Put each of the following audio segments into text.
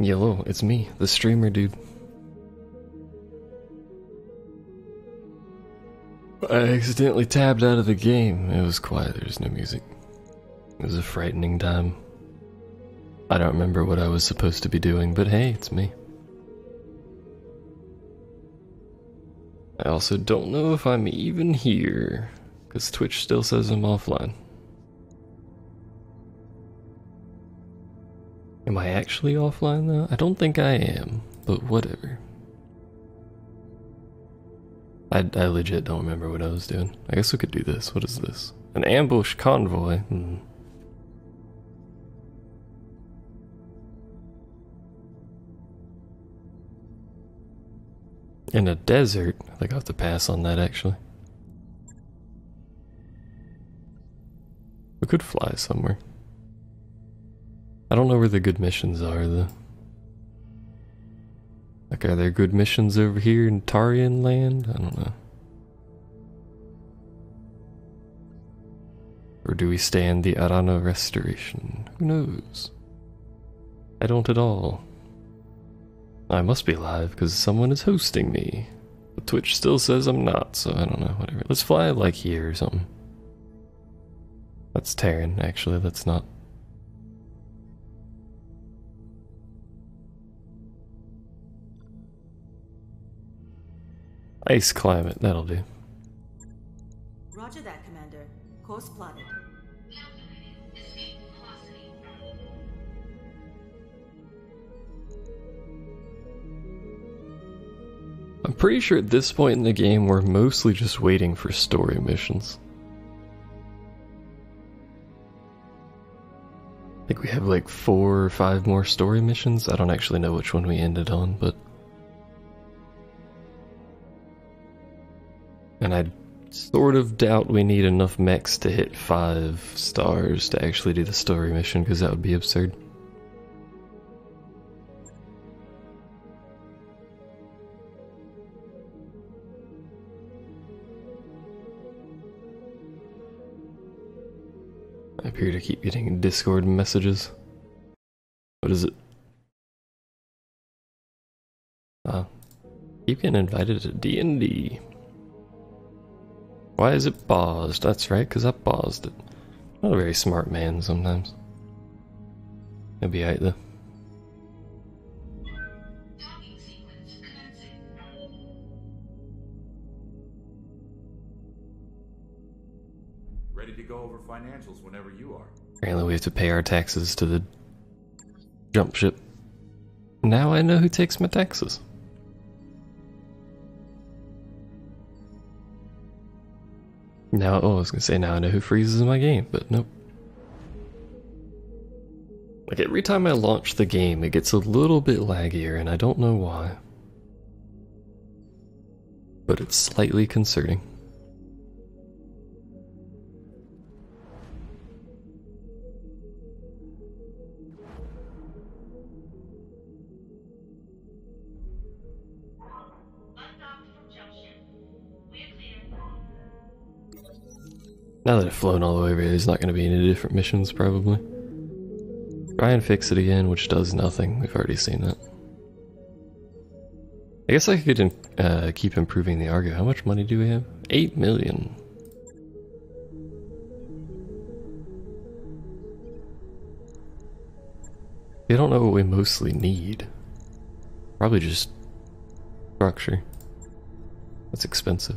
Yellow, it's me, the streamer dude. I accidentally tabbed out of the game. It was quiet, there was no music. It was a frightening time. I don't remember what I was supposed to be doing, but hey, it's me. I also don't know if I'm even here, because Twitch still says I'm offline. Am I actually offline though? I don't think I am, but whatever. I legit don't remember what I was doing. I guess we could do this. What is this? An ambush convoy? In a desert? I think I'll have to pass on that actually. We could fly somewhere. I don't know where the good missions are though. Like, are there good missions over here in Tarian land? I don't know. Or do we stay in the Arana Restoration? Who knows? I don't at all. I must be live because someone is hosting me. But Twitch still says I'm not, so I don't know, whatever. Let's fly like here or something. That's Terran, actually, that's not. Ice climate, that'll do. Roger that, Commander. Course plotted. I'm pretty sure at this point in the game we're mostly just waiting for story missions. I think we have like 4 or 5 more story missions. I don't actually know which one we ended on, but... And I sort of doubt we need enough mechs to hit 5 stars to actually do the story mission, because that would be absurd. I appear to keep getting Discord messages. What is it? Keep getting invited to D&D. Why is it paused? That's right, because I paused it. Not a very smart man sometimes. He'll be right though. Ready to go over financials whenever you are. Apparently we have to pay our taxes to the jump ship. Now I know who takes my taxes. Now, oh, I was gonna say now I know who freezes my game, but nope. Like every time I launch the game, it gets a little bit laggier, and I don't know why. But it's slightly concerning. Now that I've flown all the way over here, there's not going to be any different missions, probably. Try and fix it again, which does nothing. We've already seen that. I guess I could keep improving the Argo. How much money do we have? 8 million. I don't know what we mostly need. Probably just structure. That's expensive.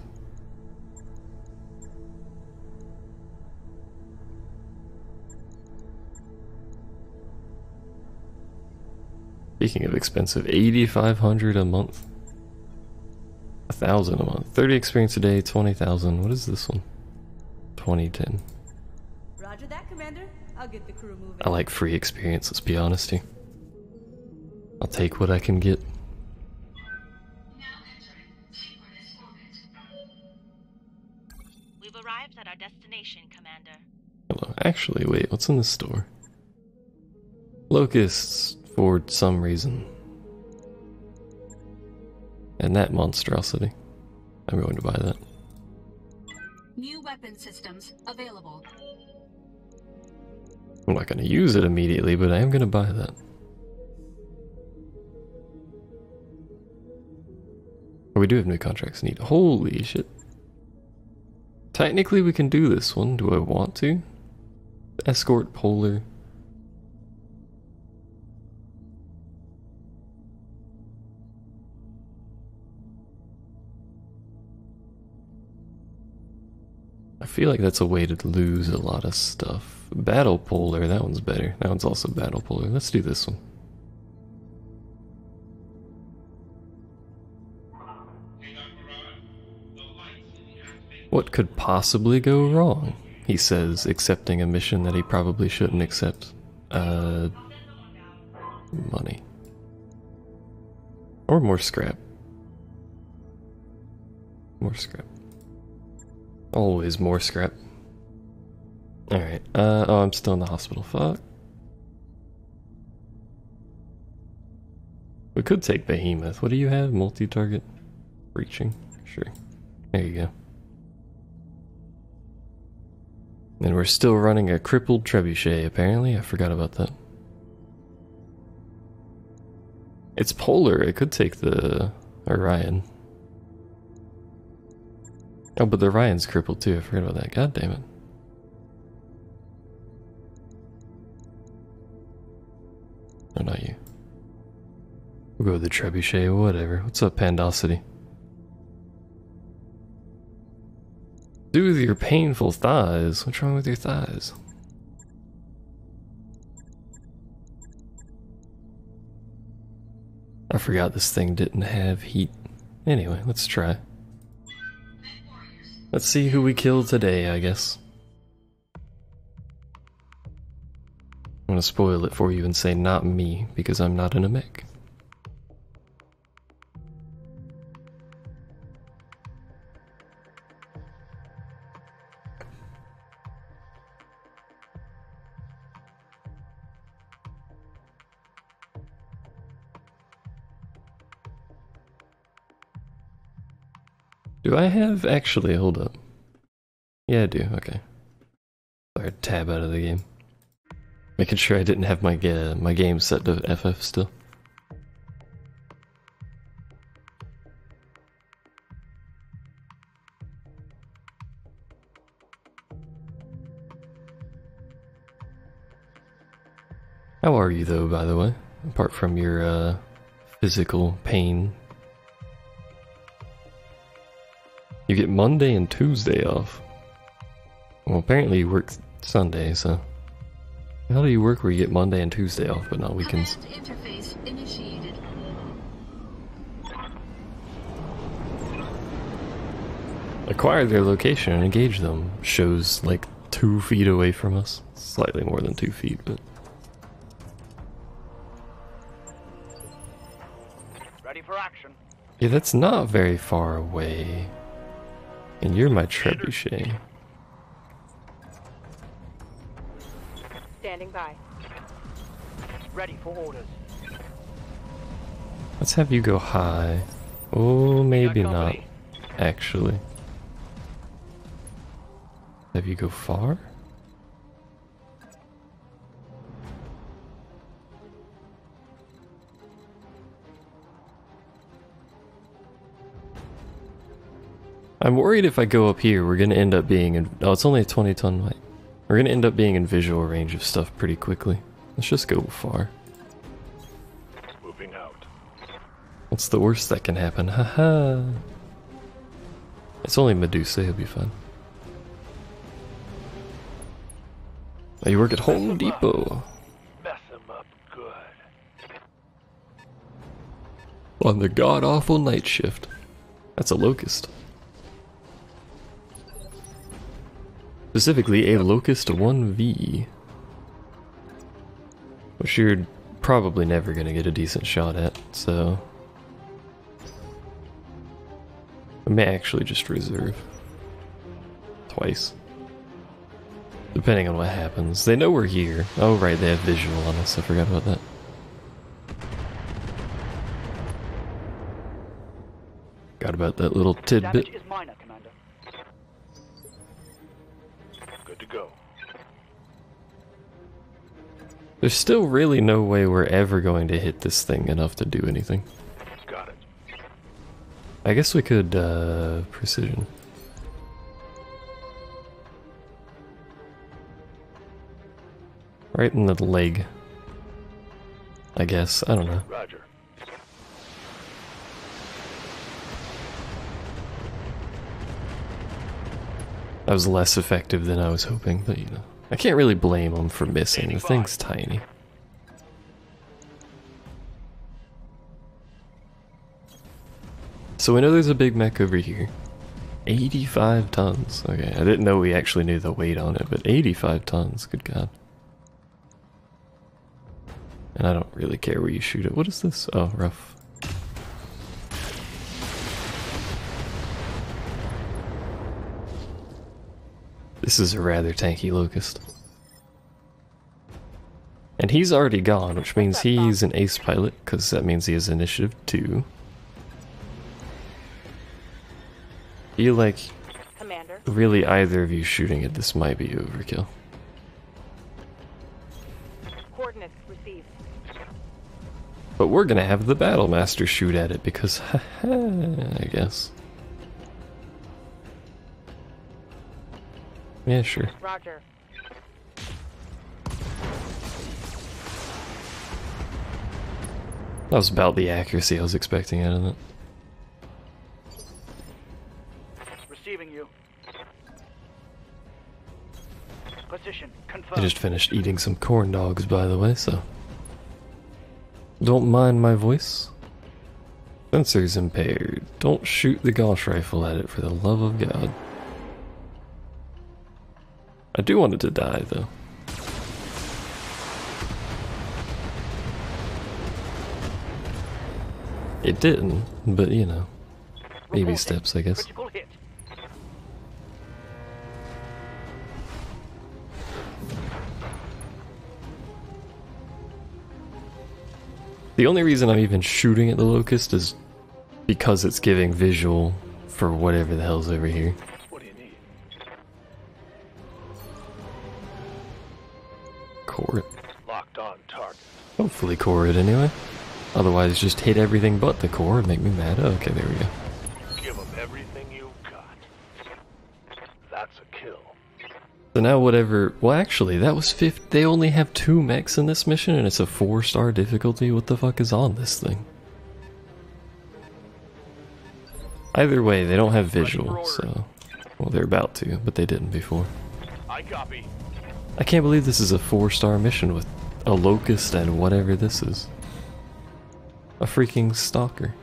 Speaking of expensive, 8,500 a month. 1,000 a month. 30 experience a day, 20,000. What is this one? 2010. Roger that, Commander. I'll get the crew moving. I like free experience, let's be honest here. I'll take what I can get. Now entering synchronous orbit. We've arrived at our destination, Commander. Hello. Actually, wait, what's in the store? Locusts, for some reason. And that monstrosity. I'm going to buy that. New weapon systems available. I'm not going to use it immediately, but I am going to buy that. Oh, we do have new contracts need. Holy shit. Technically we can do this one. Do I want to? Escort Polar. I feel like that's a way to lose a lot of stuff. Battle Polar, that one's better. That one's also Battle Polar. Let's do this one. What could possibly go wrong? He says, accepting a mission that he probably shouldn't accept. Money. Or more scrap. More scrap. Always more scrap. Alright, oh, I'm still in the hospital. Fuck. We could take Behemoth. What do you have? Multi-target? Breaching? Sure. There you go. And we're still running a crippled trebuchet, apparently. I forgot about that. It's Polar. It could take the Orion. Oh, but the Orion's crippled too. I forgot about that. God damn it. Oh, not you. We'll go with the trebuchet, whatever. What's up, Pandosity? Do with your painful thighs. What's wrong with your thighs? I forgot this thing didn't have heat. Anyway, let's try. Let's see who we kill today, I guess. I'm gonna spoil it for you and say not me, because I'm not in a mech. Do I have actually? Hold up. Yeah, I do. Okay. Sorry, tab out of the game. Making sure I didn't have my game set to FF still. How are you though, by the way? Apart from your physical pain. You get Monday and Tuesday off. Well, apparently you work Sunday, so... How do you work where you get Monday and Tuesday off, but not weekends? Command interface initiated. Acquire their location and engage them. Shows like 2 feet away from us. Slightly more than 2 feet, but... Ready for action. Yeah, that's not very far away. And you're my trebuchet. Standing by. Ready for orders. Let's have you go high. Oh, maybe not. Actually. Have you go far? I'm worried if I go up here, we're gonna end up being in... Oh, it's only a 20-ton light. We're gonna end up being in visual range of stuff pretty quickly. Let's just go far. Moving out. What's the worst that can happen? Haha. It's only Medusa, he'll be fine. Oh, you work at Home Depot. Mess him up good. On the god-awful night shift. That's a locust. Specifically, a Locust 1V. Which you're probably never gonna get a decent shot at, so... I may actually just reserve. Twice. Depending on what happens. They know we're here. Oh right, they have visual on us, I forgot about that. Forgot about that little tidbit. Damage is minor, Commander. Good to go. There's still really no way we're ever going to hit this thing enough to do anything. Got it. I guess we could, precision. Right in the leg. I guess. I don't know. Roger. That was less effective than I was hoping, but you know. I can't really blame him for missing. The thing's tiny. So we know there's a big mech over here. 85 tons. Okay, I didn't know we actually knew the weight on it, but 85 tons. Good God. And I don't really care where you shoot it. What is this? Oh, rough. This is a rather tanky locust. And he's already gone, which means he's an ace pilot, because that means he has initiative 2. I feel like Commander. really either of you shooting it, this might be overkill. Coordinates received. But we're gonna have the Battle Master shoot at it because, haha, I guess. Yeah, sure. Roger. That was about the accuracy I was expecting out of it. Receiving you. Position I confirmed. just finished eating some corn dogs, by the way, so don't mind my voice. Sensors impaired. Don't shoot the Gauss rifle at it, for the love of God. I do want it to die, though. It didn't, but you know, baby Reporting. steps, I guess. Critical hit. The only reason I'm even shooting at the Locust is because it's giving visual for whatever the hell's over here. What do you need? Core it. Locked on target. Hopefully core it anyway. Otherwise just hit everything but the core and make me mad. Oh, okay, there we go. Give them everything you've got. That's a kill. So now whatever... Well, actually, that was 50... They only have 2 mechs in this mission and it's a 4-star difficulty? What the fuck is on this thing? Either way, they don't have visual, so... Well, they're about to, but they didn't before. I copy. I can't believe this is a 4-star mission with a Locust and whatever this is. A freaking stalker.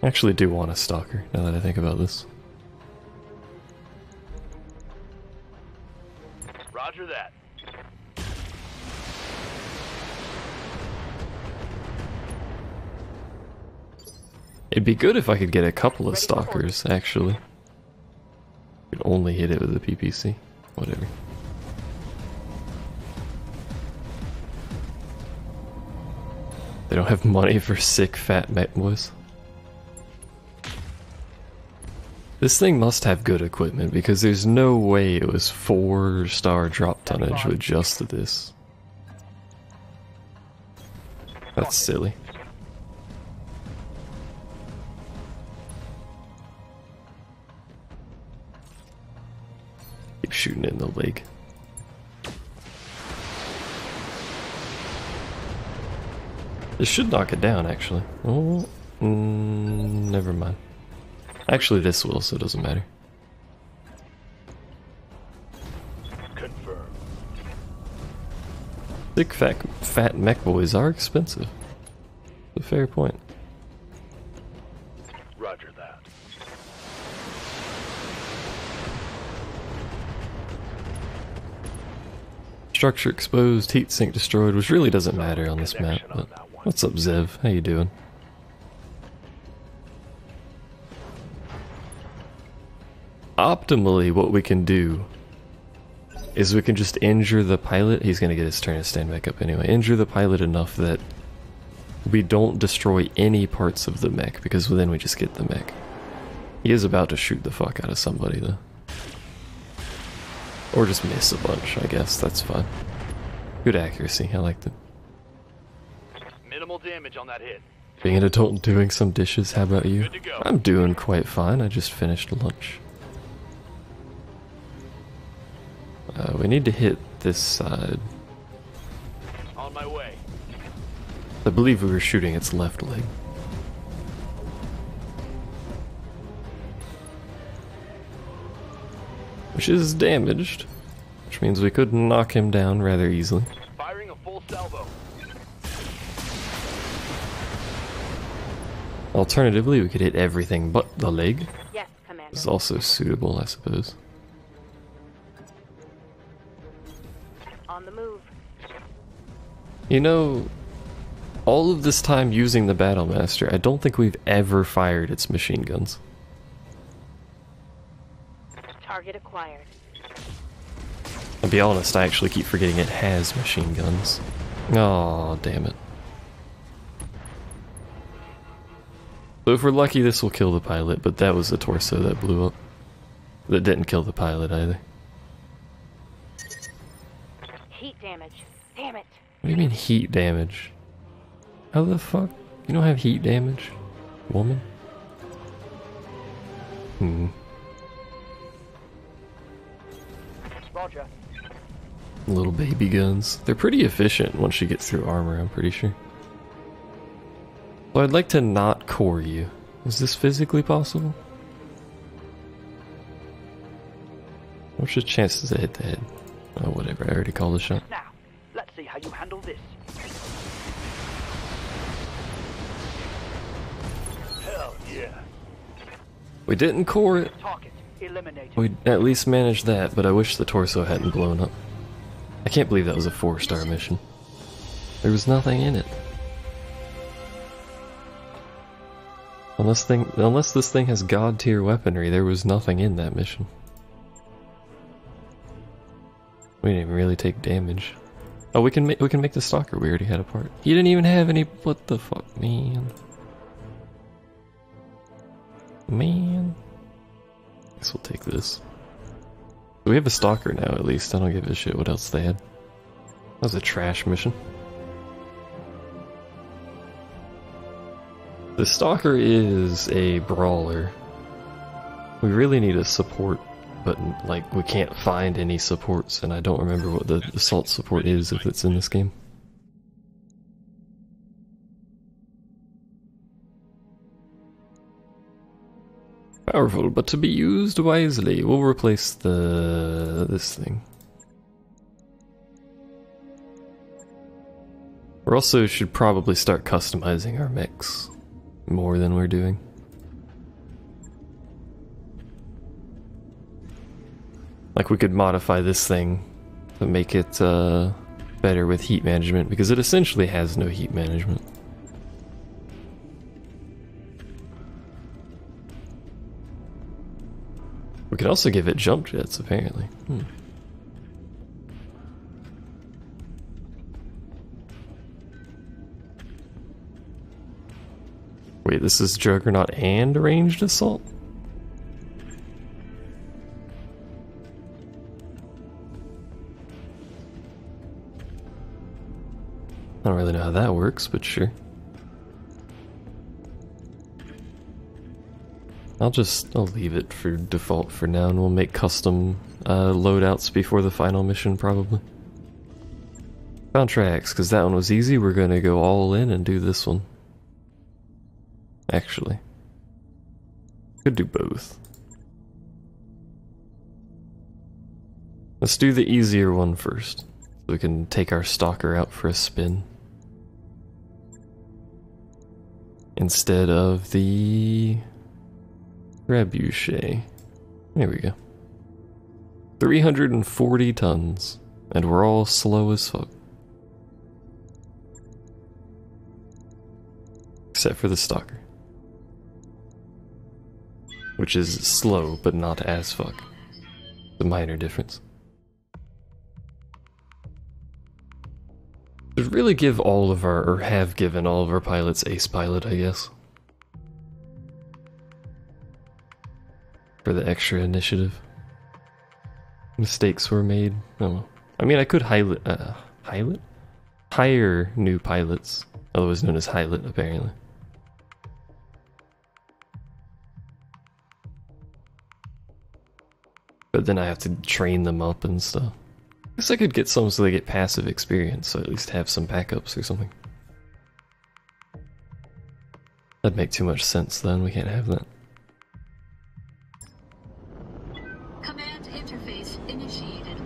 I actually do want a stalker, now that I think about this. Roger that. It'd be good if I could get a couple of stalkers, actually. Could only hit it with a PPC. Whatever. They don't have money for sick fat mech boys. This thing must have good equipment because there's no way it was 4-star drop tonnage with just this. That's silly. Keep shooting it in the leg. This should knock it down, actually. Oh, never mind. Actually, this will, so it doesn't matter. Confirm. Thick, fat mech boys are expensive. A fair point. Roger that. Structure exposed, heat sink destroyed, which really doesn't matter on this map. Connection on But that one. what's up, Zev? How you doing? Optimally, what we can do is we can just injure the pilot. He's gonna get his turn to stand back up anyway. Injure the pilot enough that we don't destroy any parts of the mech, because then we just get the mech. He is about to shoot the fuck out of somebody, though. Or just miss a bunch, I guess. That's fine. Good accuracy. I liked it. Minimal damage on that hit. Being an adult and doing some dishes, how about you? Good to go. I'm doing quite fine, I just finished lunch. We need to hit this side. On my way. I believe we were shooting its left leg. Which is damaged, which means we could knock him down rather easily. Firing a full salvo. Alternatively, we could hit everything but the leg. Yes, Commander. It's also suitable, I suppose. On the move. You know, all of this time using the Battlemaster, I don't think we've ever fired its machine guns. Target acquired. I'll be honest, I actually keep forgetting it has machine guns. Aw, damn it. So if we're lucky, this will kill the pilot, but that was the torso that blew up. That didn't kill the pilot either. Heat damage. Damn it. What do you mean heat damage? How the fuck? You don't have heat damage, woman? Roger. Little baby guns. They're pretty efficient once you get through armor, I'm pretty sure. So I'd like to not core you. Is this physically possible? What's the chances to hit the head? Oh, whatever, I already called the shot. Now, let's see how you handle this. Hell yeah. We didn't core it. Target eliminated. We at least managed that, but I wish the torso hadn't blown up. I can't believe that was a 4-star mission. There was nothing in it. Unless this thing has god tier weaponry, there was nothing in that mission. We didn't even really take damage. Oh, we can make the stalker. We already had a part. He didn't even have any. What the fuck, man? Man. Guess we'll take this. We have a stalker now, at least. I don't give a shit what else they had. That was a trash mission. The stalker is a brawler. We really need a support, but like we can't find any supports, and I don't remember what the assault support is if it's in this game. Powerful, but to be used wisely. We'll replace this thing. We also should probably start customizing our mechs more than we're doing. Like we could modify this thing to make it better with heat management, because it essentially has no heat management. We could also give it jump jets, apparently. Wait, this is Juggernaut and ranged assault? I don't really know how that works, but sure. I'll leave it for default for now, and we'll make custom loadouts before the final mission, probably. Contracts, because that one was easy, we're gonna go all in and do this one. Actually. Could do both. Let's do the easier one first, so we can take our stalker out for a spin. Instead of the trebuchet. There we go. 340 tons, and we're all slow as fuck. Except for the stalker. Which is slow, but not as fuck. It's a minor difference. Should really give all of our, or have given all of our pilots ace pilot, I guess. For the extra initiative. Mistakes were made. Oh well. I mean, I could hire new pilots, otherwise known as Hilot, apparently. but then I have to train them up and stuff. I guess I could get some so they get passive experience, so at least have some backups or something. That'd make too much sense then, we can't have that. Command interface initiated.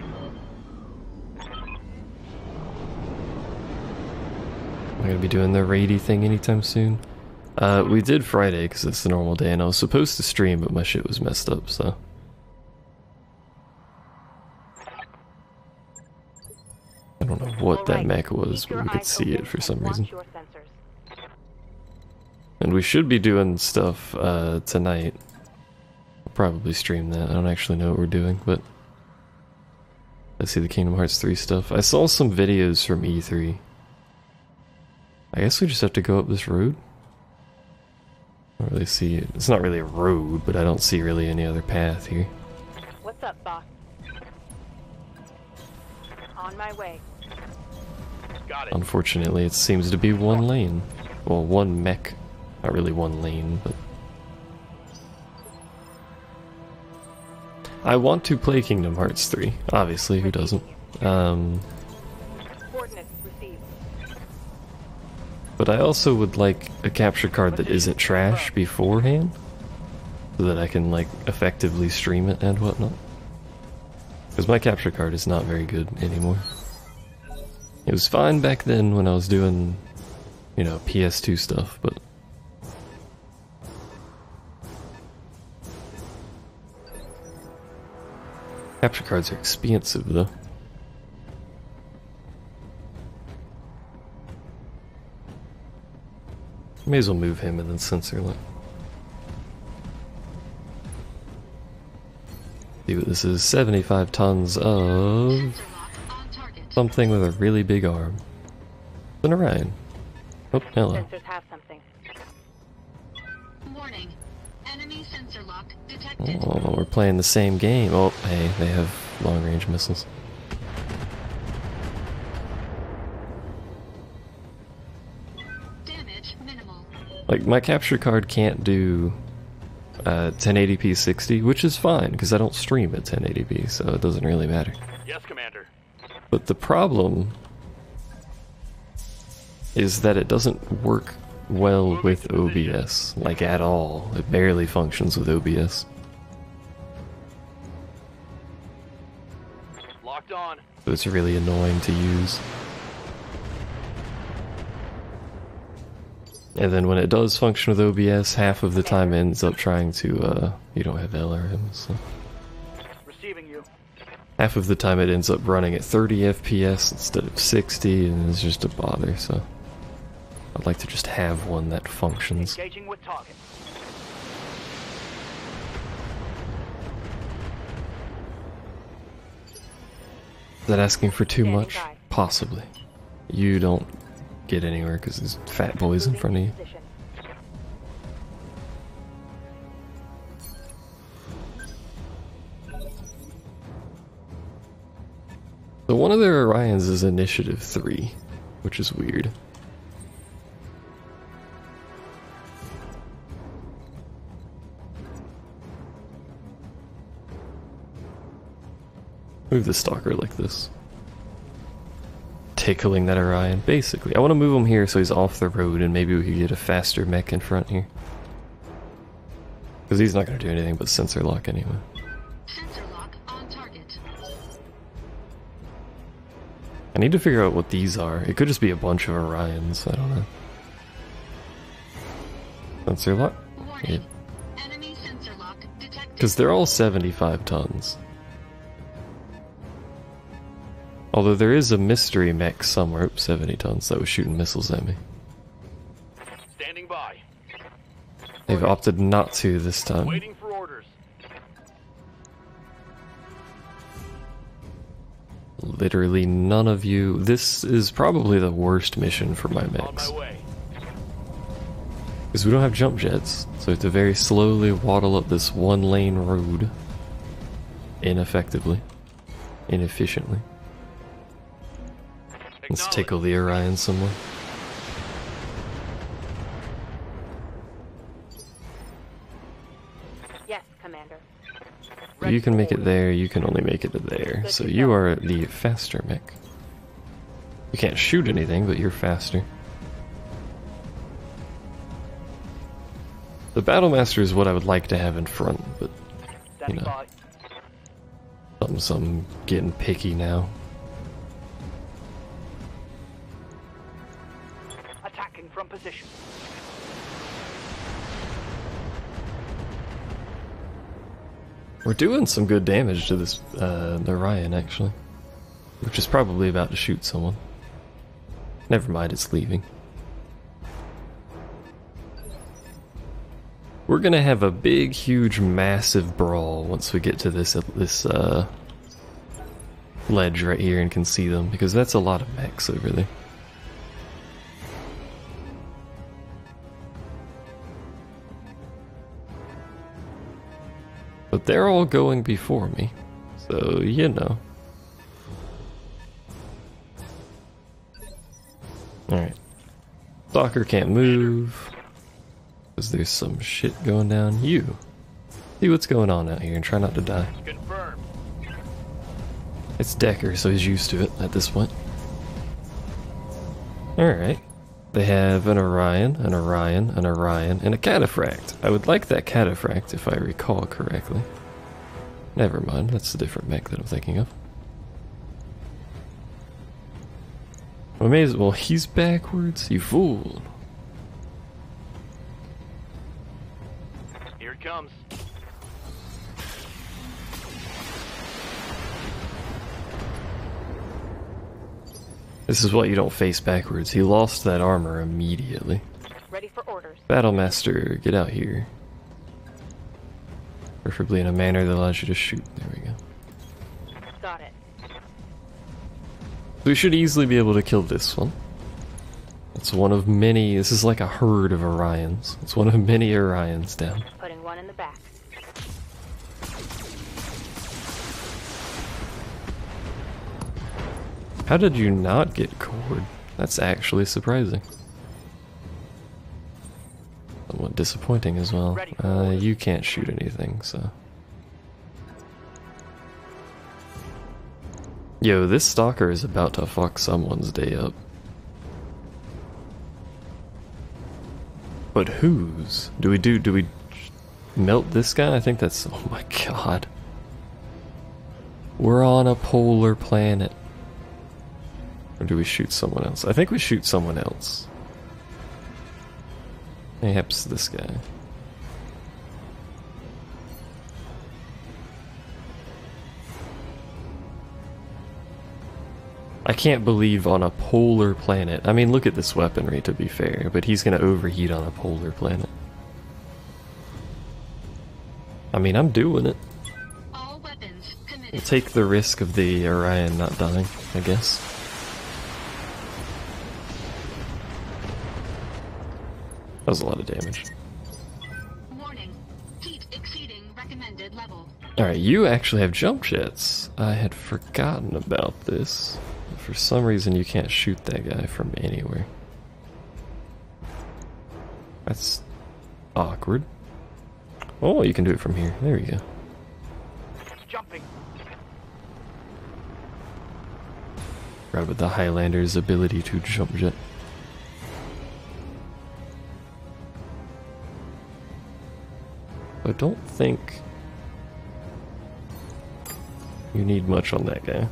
Am I gonna be doing the raidy thing anytime soon? We did Friday because it's the normal day, and I was supposed to stream, but my shit was messed up, so. I don't know what that mech was, but we could see it for some reason. And we should be doing stuff tonight. I'll probably stream that. I don't actually know what we're doing, but I see the Kingdom Hearts 3 stuff. I saw some videos from E3. I guess we just have to go up this road. I don't really see it. It's not really a road, but I don't see really any other path here. What's up, boss? On my way. Got it. Unfortunately, it seems to be one lane. Well, one mech. Not really one lane, but... I want to play Kingdom Hearts 3. Obviously, who doesn't? Coordinates received. But I also would like a capture card that isn't trash beforehand, so that I can, like, effectively stream it and whatnot. Because my capture card is not very good anymore. It was fine back then when I was doing, you know, PS2 stuff, but... Capture cards are expensive, though. May as well move him and then sensor lock. See what this is. 75 tons of something with a really big arm. It's an Orion. Oh, hello. Sensors have something. Warning. Enemy sensor lock detected. Oh, we're playing the same game. Oh, hey, they have long-range missiles. Damage minimal. Like, my capture card can't do 1080p 60, which is fine, because I don't stream at 1080p, so it doesn't really matter. Yes, Commander. But the problem is that it doesn't work well with OBS, like at all. It barely functions with OBS. Locked on. So it's really annoying to use. And then when it does function with OBS, half of the time it ends up trying to, you don't have LRM, so... Receiving you. Half of the time it ends up running at 30 FPS instead of 60, and it's just a bother, so... I'd like to just have one that functions. Engaging with target. Is that asking for too Standing much? by. Possibly. You don't get anywhere because there's fat boys in front of you. Position. So one of their Orions is Initiative 3, which is weird. Move the Stalker like this. Tickling that Orion, basically. I want to move him here so he's off the road and maybe we could get a faster mech in front here. Because he's not going to do anything but sensor lock anyway. Sensor lock on target. I need to figure out what these are. It could just be a bunch of Orions, I don't know. Sensor lock? Warning. Enemy sensor lock detected. Because they're all 75 tons. Although there is a mystery mech somewhere, oops, 70 tons, that was shooting missiles at me. Standing by. They've opted not to this time. Waiting for orders. Literally none of you. This is probably the worst mission for my On mechs. my way. Because we don't have jump jets, so we have to very slowly waddle up this one lane road. Ineffectively. Inefficiently. Let's tickle the Orion somewhere. Yes, Commander. You can make it there, you can only make it to there. So you are the faster mech. You can't shoot anything, but you're faster. The Battlemaster is what I would like to have in front, but you Standing know, by. something getting picky now. Attacking from position. We're doing some good damage to this Orion, actually. Which is probably about to shoot someone. Never mind, it's leaving. We're gonna have a big, huge, massive brawl once we get to this ledge right here and can see them, because that's a lot of mechs over there. But they're all going before me, so you know. Alright. Stalker can't move, because there's some shit going down. You. See what's going on out here and try not to die. Confirmed. It's Decker, so he's used to it at this point. Alright. They have an Orion, an Orion, an Orion, and a Cataphract. I would like that Cataphract if I recall correctly. Never mind, that's a different mech that I'm thinking of. I may as well, he's backwards, you fool. Here it comes. This is what you don't face backwards. He lost that armor immediately. Ready for orders. Battlemaster, get out here. Preferably in a manner that allows you to shoot. There we go. Got it. We should easily be able to kill this one. It's one of many, this is like a herd of Orions. It's one of many Orions down. Putting one in the back. How did you not get cored? That's actually surprising. Somewhat disappointing as well. You can't shoot anything, so... Yo, this stalker is about to fuck someone's day up. But whose? Do we melt this guy? I think that's, oh my god. We're on a polar planet. Or do we shoot someone else? I think we shoot someone else. Perhaps this guy. I can't believe on a polar planet. I mean, look at this weaponry, to be fair, but he's gonna overheat on a polar planet. I mean, I'm doing it. All weapons committed. We'll take the risk of the Orion not dying, I guess. That was a lot of damage. Warning. Heat exceeding recommended level. Alright, you actually have jump jets. I had forgotten about this. For some reason you can't shoot that guy from anywhere. That's awkward. Oh, you can do it from here. There we go. Jumping. Forgot about the Highlander's ability to jump jet. I don't think you need much on that guy.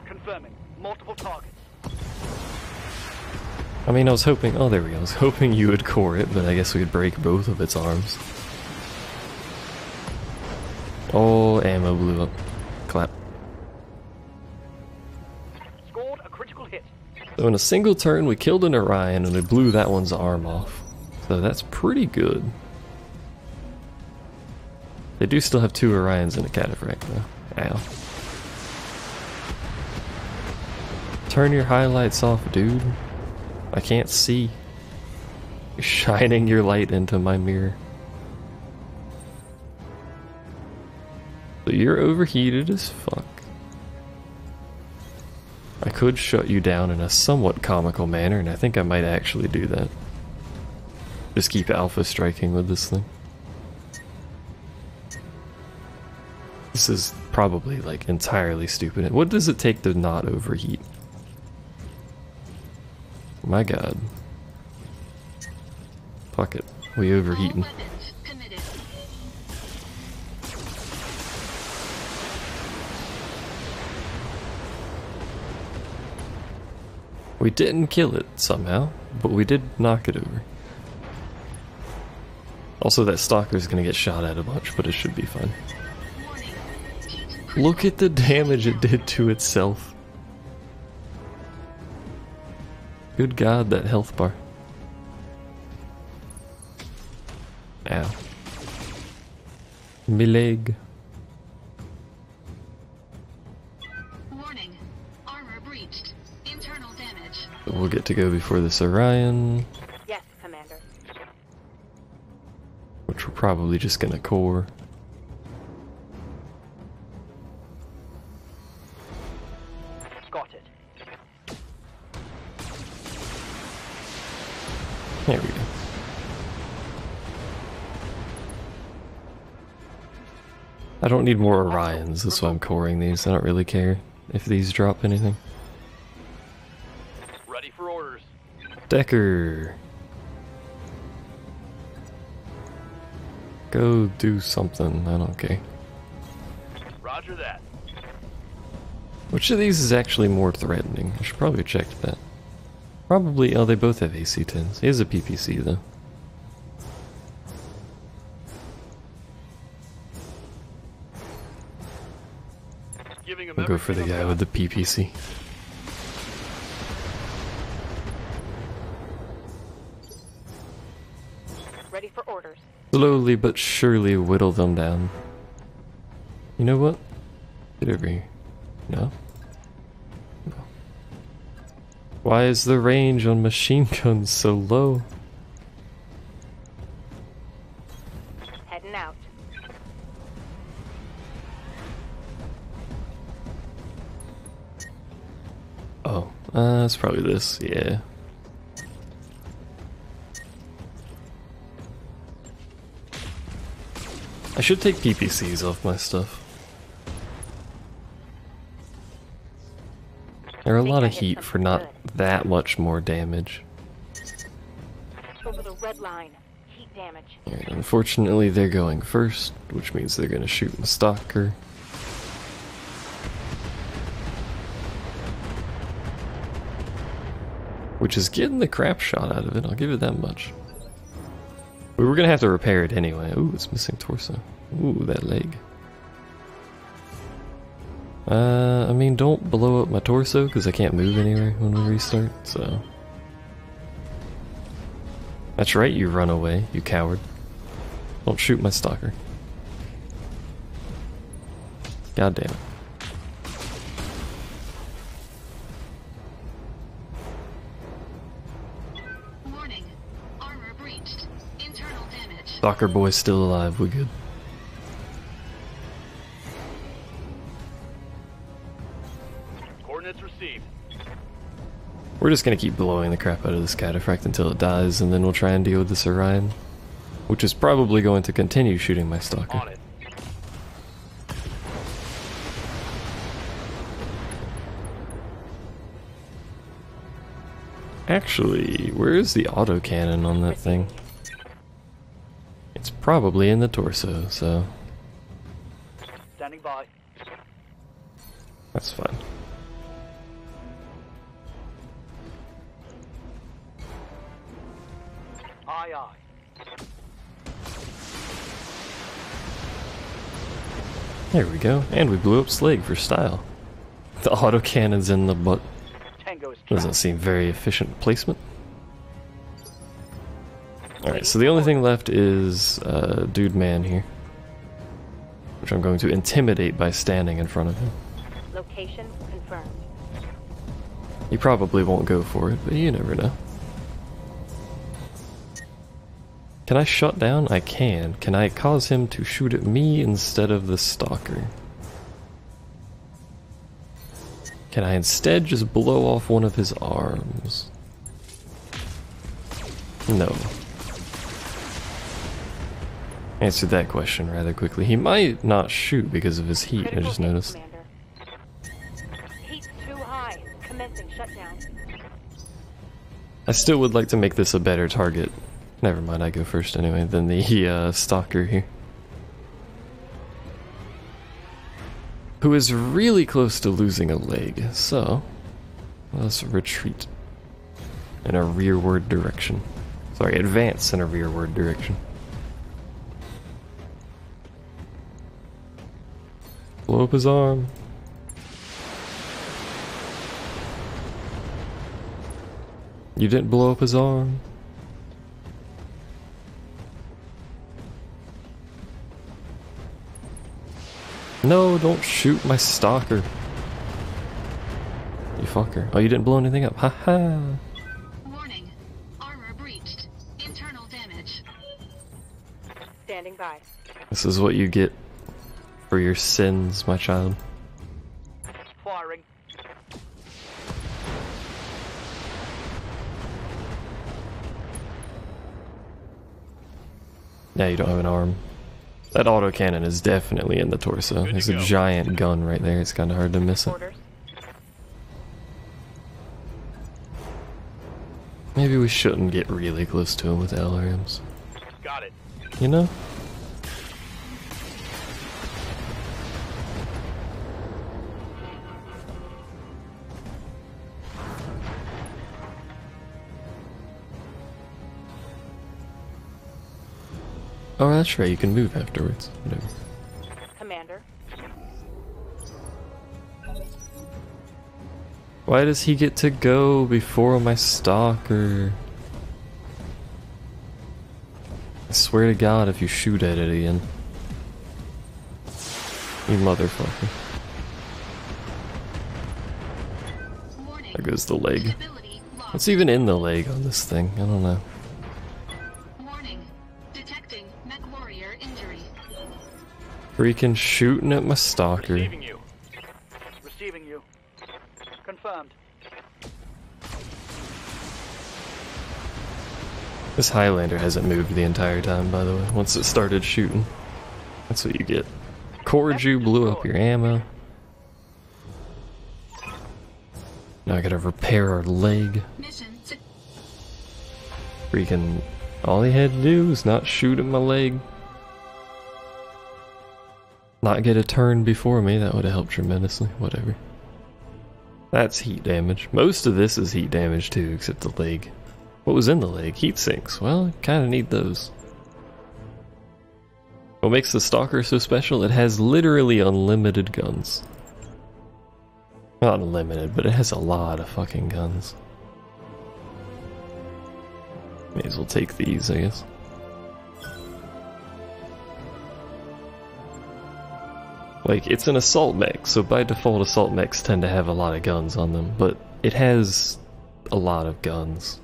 Confirming. Multiple targets. I mean, I was hoping, oh there we go, I was hoping you would core it, but I guess we'd break both of its arms. Oh, ammo blew up. Clap. Scored a critical hit. So in a single turn, we killed an Orion and we blew that one's arm off. So that's pretty good. They do still have 2 Orions and a Cataphract though. Ow. Turn your highlights off, dude. I can't see. You're shining your light into my mirror. So you're overheated as fuck. I could shut you down in a somewhat comical manner, and I think I might actually do that. Just keep alpha striking with this thing. This is probably like entirely stupid. What does it take to not overheat? My god. Fuck it. We All overheating. weapons committed. We didn't kill it somehow, but we did knock it over. Also, that stalker's gonna get shot at a bunch, but it should be fine. Warning. Heat Look at the damage it did to itself. Good god, that health bar. Ow. Me leg. Warning. Armor breached. Internal damage. We'll get to go before this Orion, Yes, Commander. which we're probably just gonna core. Got it. There we go. I don't need more Orions, that's why I'm coring these. I don't really care if these drop anything. Ready for orders. Decker! Go do something, I don't care. Roger that. Which of these is actually more threatening? I should probably check that. Probably, oh, they both have AC-10s. He has a PPC though. Giving him We'll go for the everything guy I've with the PPC. Ready for orders. Slowly but surely whittle them down. You know what? Get over here. No? No. Why is the range on machine guns so low? Heading out. Oh, it's probably this, yeah. I should take PPCs off my stuff. They're a lot of heat for not that much more damage. Over the red line. Heat damage. Alright, unfortunately they're going first, which means they're gonna shoot the stalker. Which is getting the crap shot out of it, I'll give it that much. We were gonna have to repair it anyway. Ooh, it's missing torso. Ooh, that leg. I mean, don't blow up my torso, because I can't move anywhere when we restart, so... That's right, you run away, you coward. Don't shoot my stalker. God damn it. Warning. Armor breached. Internal damage. Stalker boy's still alive, we good. Coordinates received. We're just gonna keep blowing the crap out of this cataphract until it dies, and then we'll try and deal with this Orion. Which is probably going to continue shooting my stalker. On it. Actually, where is the autocannon on that thing? It's probably in the torso, so Standing by. that's fine. Aye, aye. There we go, and we blew up Slag for style. The autocannon's in the butt. Tango is Doesn't trapped. seem very efficient placement. Alright, so the only thing left is Dude Man here. Which I'm going to intimidate by standing in front of him. Location confirmed. He probably won't go for it, but you never know. Can I shut down? I can. Can I cause him to shoot at me instead of the stalker? Can I instead just blow off one of his arms? No. Answered that question rather quickly. He might not shoot because of his heat, I Critical just hit, noticed. Commander. Heat's too high. Commencing shutdown. I still would like to make this a better target. Never mind, I go first anyway, than the stalker here. Who is really close to losing a leg, so let's retreat in a rearward direction. Sorry, advance in a rearward direction. Blow up his arm. You didn't blow up his arm. No, don't shoot my stalker. You fucker. Oh, you didn't blow anything up. Haha. Warning. Armor breached. Internal damage. Standing by. This is what you get for your sins, my child. Firing. Now you don't have an arm. That autocannon is definitely in the torso. There's a giant gun right there. It's kind of hard to miss it. Orders. Maybe we shouldn't get really close to him with LRMs. Got it. You know? Oh, that's right. You can move afterwards. Whatever. Commander. Why does he get to go before my stalker? I swear to God, if you shoot at it again. You motherfucker. Warning. There goes the leg. Stability lost. What's even in the leg on this thing? I don't know. Warning. Detecting mech warrior injury. Freaking shooting at my stalker. Receiving you. Receiving you. Confirmed. This Highlander hasn't moved the entire time, by the way. Once it started shooting. That's what you get. Corju blew up your ammo. Now I gotta repair our leg. Mission Freaking... all he had to do was not shoot at my leg. Not get a turn before me, that would have helped tremendously. Whatever. That's heat damage. Most of this is heat damage too, except the leg. What was in the leg? Heat sinks. Well, I kinda need those. What makes the Stalker so special? It has literally unlimited guns. Not unlimited, but it has a lot of fucking guns. May as well take these, I guess. Like, it's an assault mech, so by default assault mechs tend to have a lot of guns on them, but it has a lot of guns.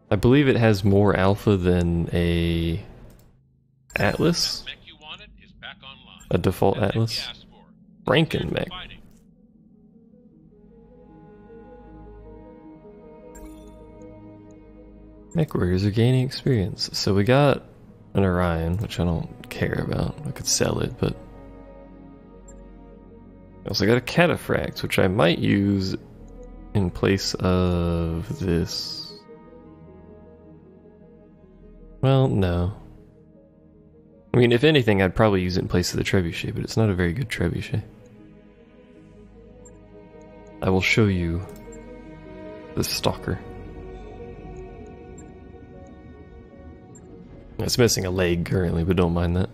I believe it has more alpha than a Atlas, a default Atlas. Franken mech. Mech warriors are gaining experience. So we got an Orion, which I don't care about. I could sell it, but I also got a Cataphract, which I might use in place of this. Well, no. I mean, if anything, I'd probably use it in place of the Trebuchet, but it's not a very good Trebuchet. I will show you the Stalker. It's missing a leg currently, but don't mind that.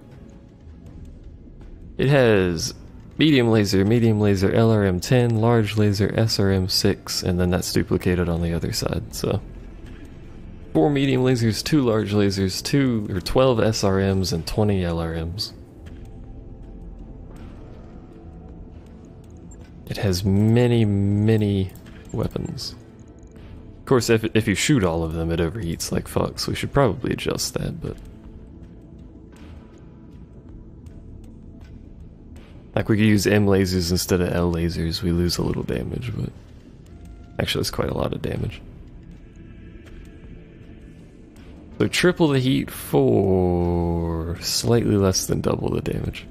It has medium laser, LRM-10, large laser, SRM-6, and then that's duplicated on the other side, so 4 medium lasers, 2 large lasers, 12 SRMs, and 20 LRMs. It has many, many weapons. Of course, if you shoot all of them, it overheats like fuck, so we should probably adjust that, but... like, we could use M lasers instead of L lasers, we lose a little damage, but... actually, it's quite a lot of damage. So triple the heat for slightly less than double the damage.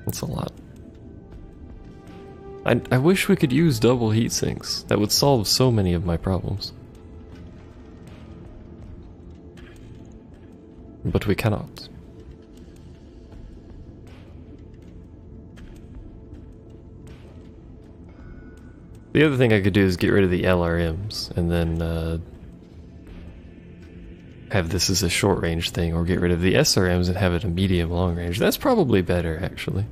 That's a lot. I wish we could use double heat sinks. That would solve so many of my problems. But we cannot. The other thing I could do is get rid of the LRMs and then have this as a short range thing, or get rid of the SRMs and have it a medium long range. That's probably better, actually.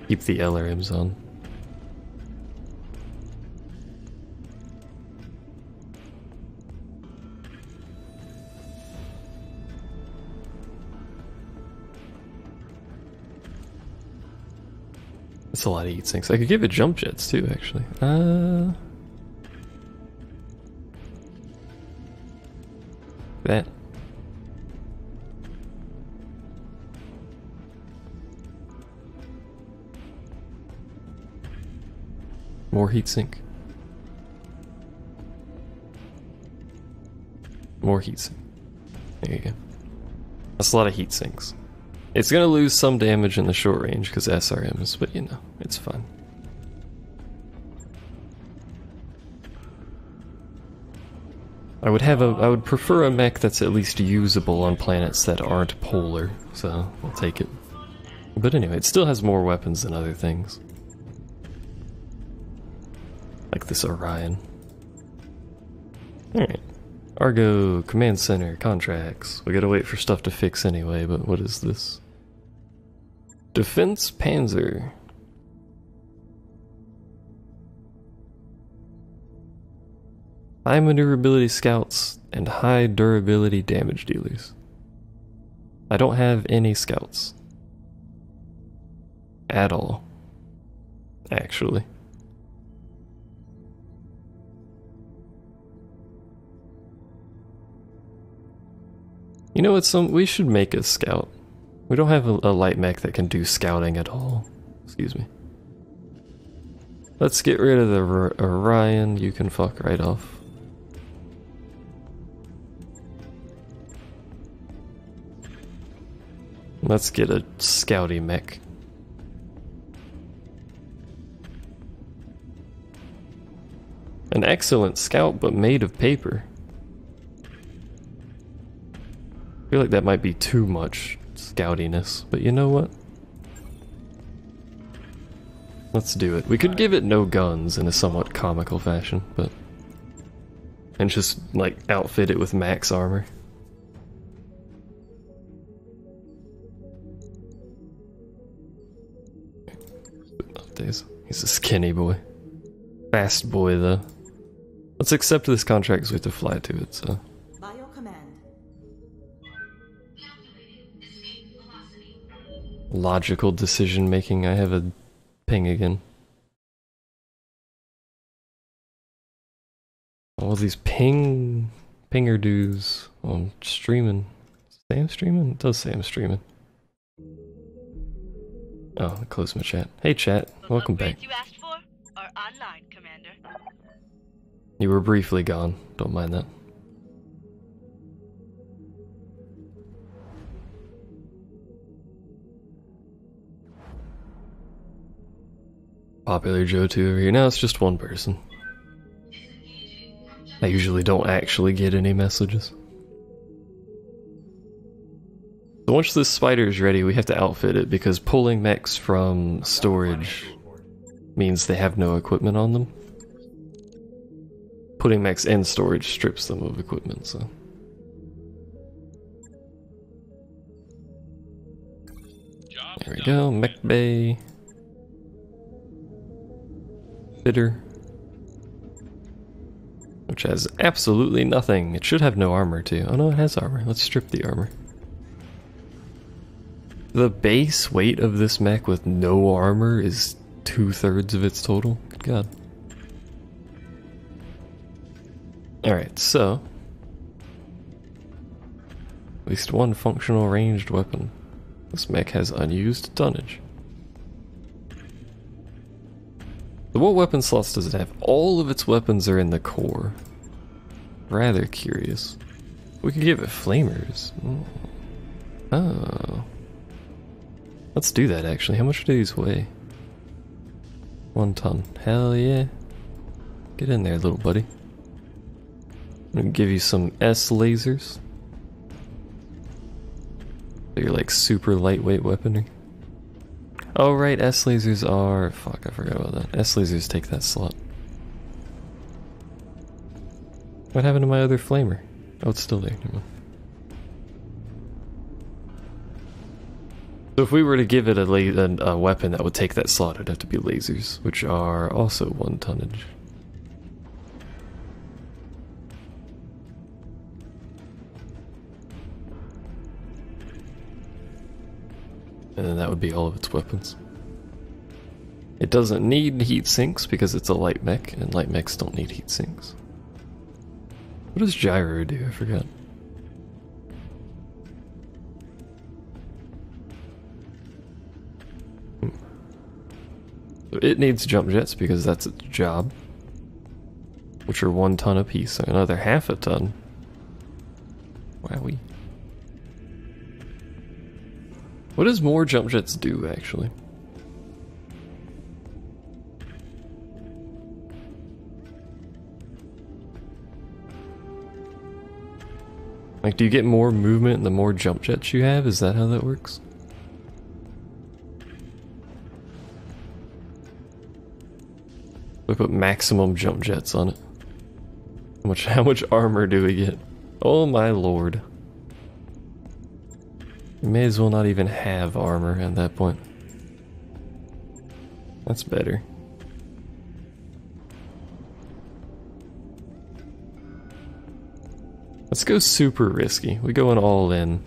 Keep the LRMs on. That's a lot of heat sinks. I could give it jump jets too, actually. That. More heatsink. More heatsink. There you go. That's a lot of heat sinks. It's gonna lose some damage in the short range because SRMs, but you know, it's fine. I would prefer a mech that's at least usable on planets that aren't polar, so I'll take it. But anyway, it still has more weapons than other things. Like this Orion. Alright. Argo, Command Center, contracts. We gotta wait for stuff to fix anyway, but what is this? Defense Panzer. High maneuverability scouts and high durability damage dealers. I don't have any scouts. At all. Actually. You know what, we should make a scout. We don't have a light mech that can do scouting at all. Excuse me. Let's get rid of the Orion, you can fuck right off. Let's get a scouty mech. An excellent scout, but made of paper. I feel like that might be too much scoutiness, but you know what? Let's do it. We could give it no guns in a somewhat comical fashion, but... and just, like, outfit it with max armor. He's a skinny boy. Fast boy, though. Let's accept this contract because we have to fly to it, so... Bio command. Logical decision making. I have a ping again. All these pinger dues on streaming. Say I'm streaming? It does say I'm streaming. Oh, I closed my chat. Hey chat, welcome back. You asked for are online, Commander. You were briefly gone. Don't mind that. Popular Joe 2 over here. Now it's just one person. I usually don't actually get any messages. So once this spider is ready, we have to outfit it because pulling mechs from storage means they have no equipment on them. Putting mechs in storage strips them of equipment, so... there we go, mech bay. Fitter. Which has absolutely nothing. It should have no armor too. Oh no, it has armor. Let's strip the armor. The base weight of this mech with no armor is 2/3 of its total. Good god. Alright, so... at least one functional ranged weapon. This mech has unused tonnage. So what weapon slots does it have? All of its weapons are in the core. Rather curious. We could give it flamers. Oh. Let's do that actually. How much do these weigh? 1 ton. Hell yeah. Get in there, little buddy. I'm gonna give you some S lasers. They're like super lightweight weaponry. Oh right, S lasers are... Fuck, I forgot about that. S lasers take that slot. What happened to my other flamer? Oh, it's still there. Never mind. So if we were to give it a weapon that would take that slot, it'd have to be lasers, which are also 1 tonnage. And then that would be all of its weapons. It doesn't need heat sinks because it's a light mech, and light mechs don't need heat sinks. What does gyro do? I forgot. So it needs jump jets because that's its job, which are 1 ton apiece, so another half a ton. Wowee. What does more jump jets do, actually? Like, do you get more movement the more jump jets you have? Is that how that works? We put maximum jump jets on it. How much armor do we get? Oh my lord. We may as well not even have armor at that point. That's better. Let's go super risky. We going all in.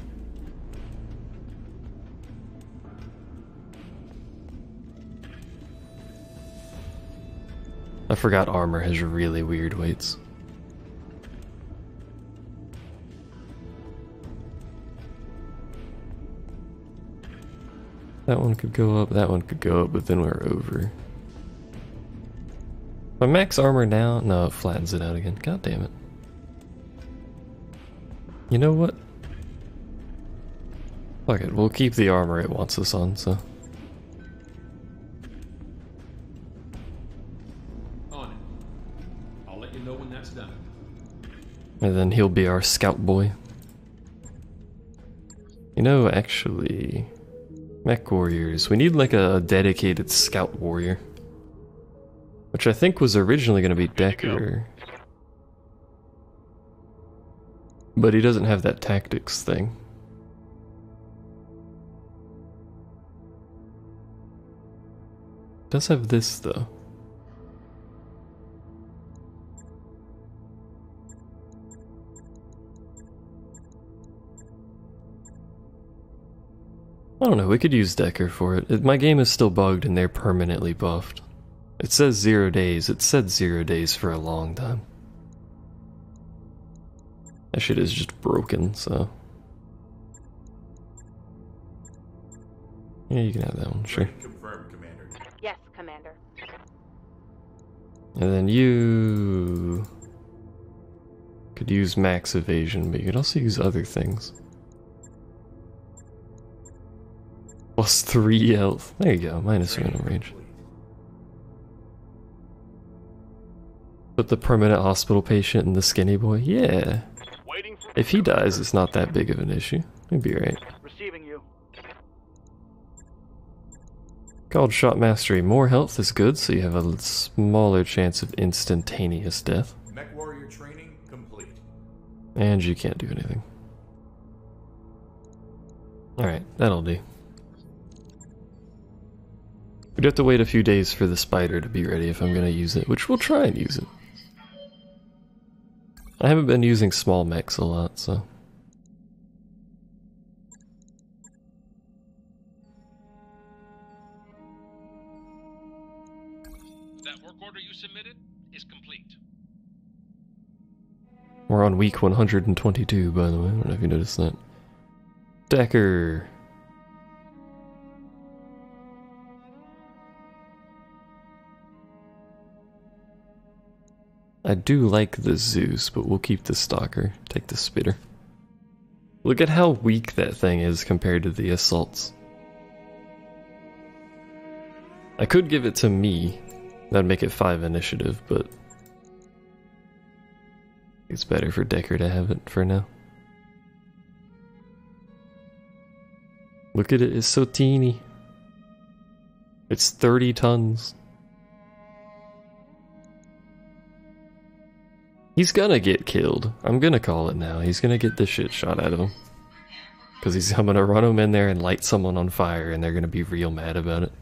I forgot armor has really weird weights. That one could go up, that one could go up, but then we're over. My max armor now? No, it flattens it out again. God damn it. You know what? Fuck it, we'll keep the armor it wants us on, so. On it. I'll let you know when that's done. And then he'll be our scout boy. You know, actually... Mech warriors. We need like a dedicated scout warrior. Which I think was originally going to be Decker. But he doesn't have that tactics thing. Does have this though. I don't know, we could use Decker for it. My game is still bugged and they're permanently buffed. It says 0 days. It said 0 days for a long time. That shit is just broken, so... Yeah, you can have that one, sure. Confirmed, Commander. Yes, Commander. And then you... could use max evasion, but you could also use other things. Plus 3 health. There you go, minus minimum range. Put the permanent hospital patient and the skinny boy? Yeah. If he dies, it's not that big of an issue. He'll be right. Receiving you. Called Shot Mastery. More health is good, so you have a smaller chance of instantaneous death. Mech warrior training complete. And you can't do anything. Alright, that'll do. We'd have to wait a few days for the spider to be ready if I'm gonna use it, which we'll try and use it. I haven't been using small mechs a lot, so... That work order you submitted is complete. We're on week 122, by the way. I don't know if you noticed that. Decker! I do like the Zeus, but we'll keep the Stalker. Take the Spitter. Look at how weak that thing is compared to the Assaults. I could give it to me. That'd make it 5 initiative, but it's better for Decker to have it for now. Look at it, it's so teeny. It's 30 tons. He's gonna get killed. I'm gonna call it now. He's gonna get the shit shot out of him. Because I'm gonna run him in there and light someone on fire and they're gonna be real mad about it.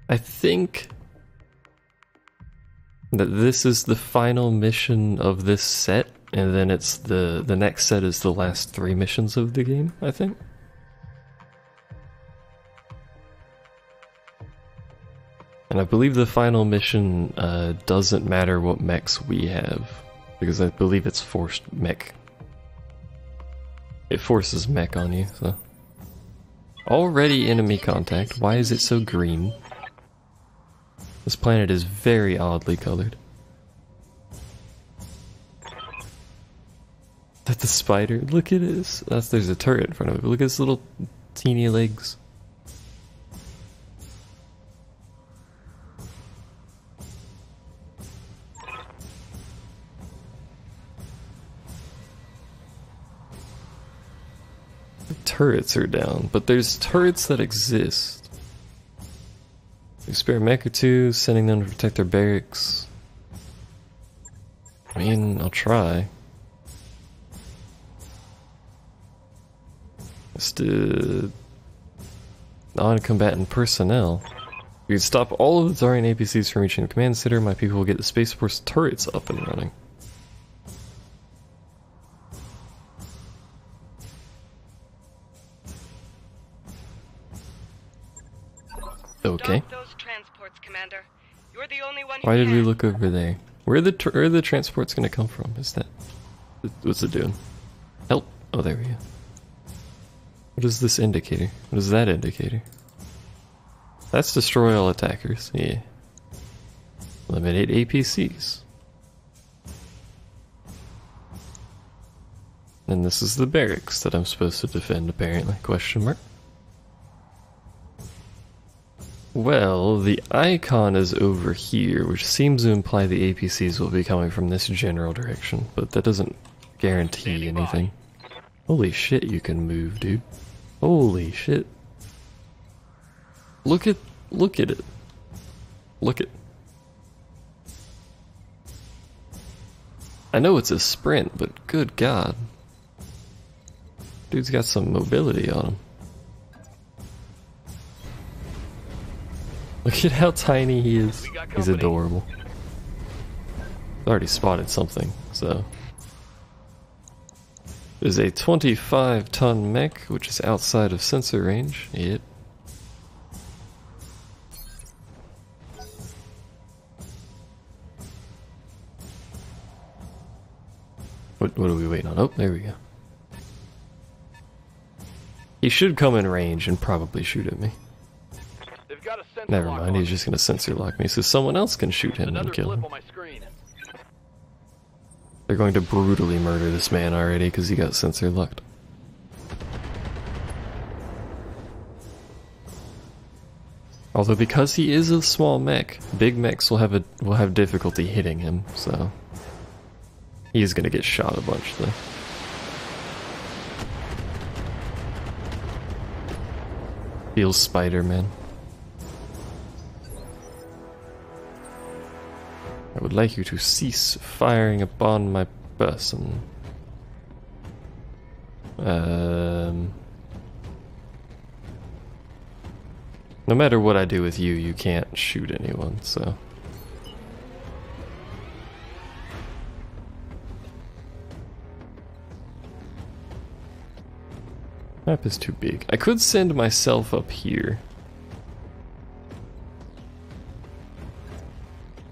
I think that this is the final mission of this set, and then it's the next set is the last 3 missions of the game, I think. And I believe the final mission doesn't matter what mechs we have, because I believe it's forced mech. It forces mech on you, so. Already enemy contact. Why is it so green? This planet is very oddly colored. That's the spider. Look at this. There's a turret in front of it. Look at its little teeny legs. The turrets are down, but there's turrets that exist. We spare a mech or 2, sending them to protect their barracks. I mean, I'll try. Let's do non-combatant personnel. We could stop all of the Zarian APCs from reaching the command center. My people will get the Space Force turrets up and running. Stop Okay. those transports, Commander. You're the only one who Why did we can. look over there? Where are the transports gonna come from? Is that... What's it doing? Help! Oh, there we go. What is this indicator? What is that indicator? That's destroy all attackers. Yeah. Eliminate APCs. And this is the barracks that I'm supposed to defend, apparently. Question mark. Well, the icon is over here, which seems to imply the APCs will be coming from this general direction, but that doesn't guarantee anything. Holy shit, you can move, dude. Holy shit. Look at it. Look at. I know it's a sprint, but good god. Dude's got some mobility on him. Look at how tiny he is. He's adorable. Already spotted something, so. There's a 25-ton mech, which is outside of sensor range. Yep. What are we waiting on? Oh, there we go. He should come in range and probably shoot at me. They've got a sensor Never lock mind, on he's just gonna sensor lock me so someone else can shoot him Another and kill flip him. on my screen. They're going to brutally murder this man already because he got sensor locked. Although because he is a small mech, big mechs will have difficulty hitting him, so he's gonna get shot a bunch though. Feels Spider-Man. I would like you to cease firing upon my person. No matter what I do with you, you can't shoot anyone, so. Map is too big. I could send myself up here.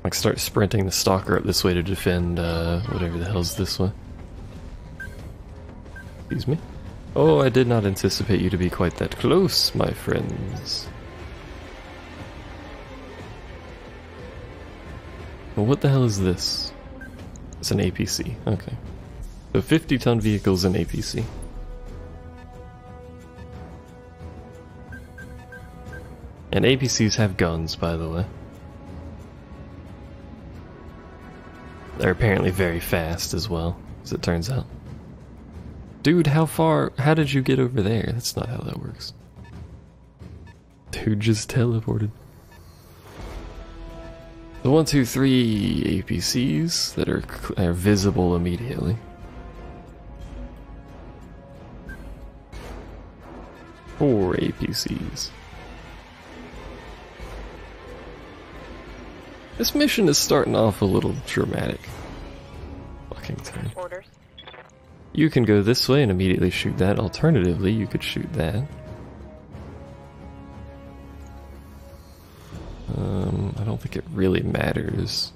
Like start sprinting the stalker up this way to defend whatever the hell's this way. Excuse me. Oh, I did not anticipate you to be quite that close, my friends. Well, what the hell is this? It's an APC. Okay. So 50-ton vehicles and APC. And APCs have guns, by the way. They're apparently very fast as well, as it turns out. Dude, how did you get over there? That's not how that works. Dude just teleported. The 1, 2, 3 APCs that are visible immediately. Four APCs. This mission is starting off a little dramatic. Fucking turn. Orders. You can go this way and immediately shoot that. Alternatively, you could shoot that. I don't think it really matters.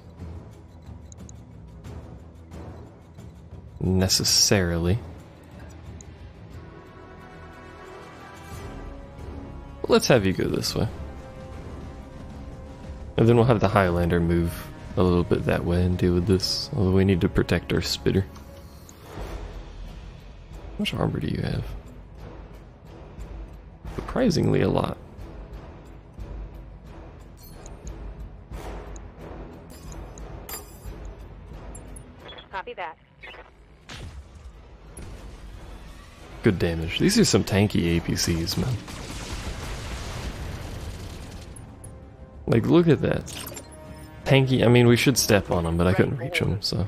Necessarily. Let's have you go this way. And then we'll have the Highlander move a little bit that way and deal with this. Although we need to protect our spitter. How much armor do you have? Surprisingly a lot. Copy that. Good damage. These are some tanky APCs, man. Like, look at that. Tanky, I mean, we should step on them, but I couldn't reach them, so.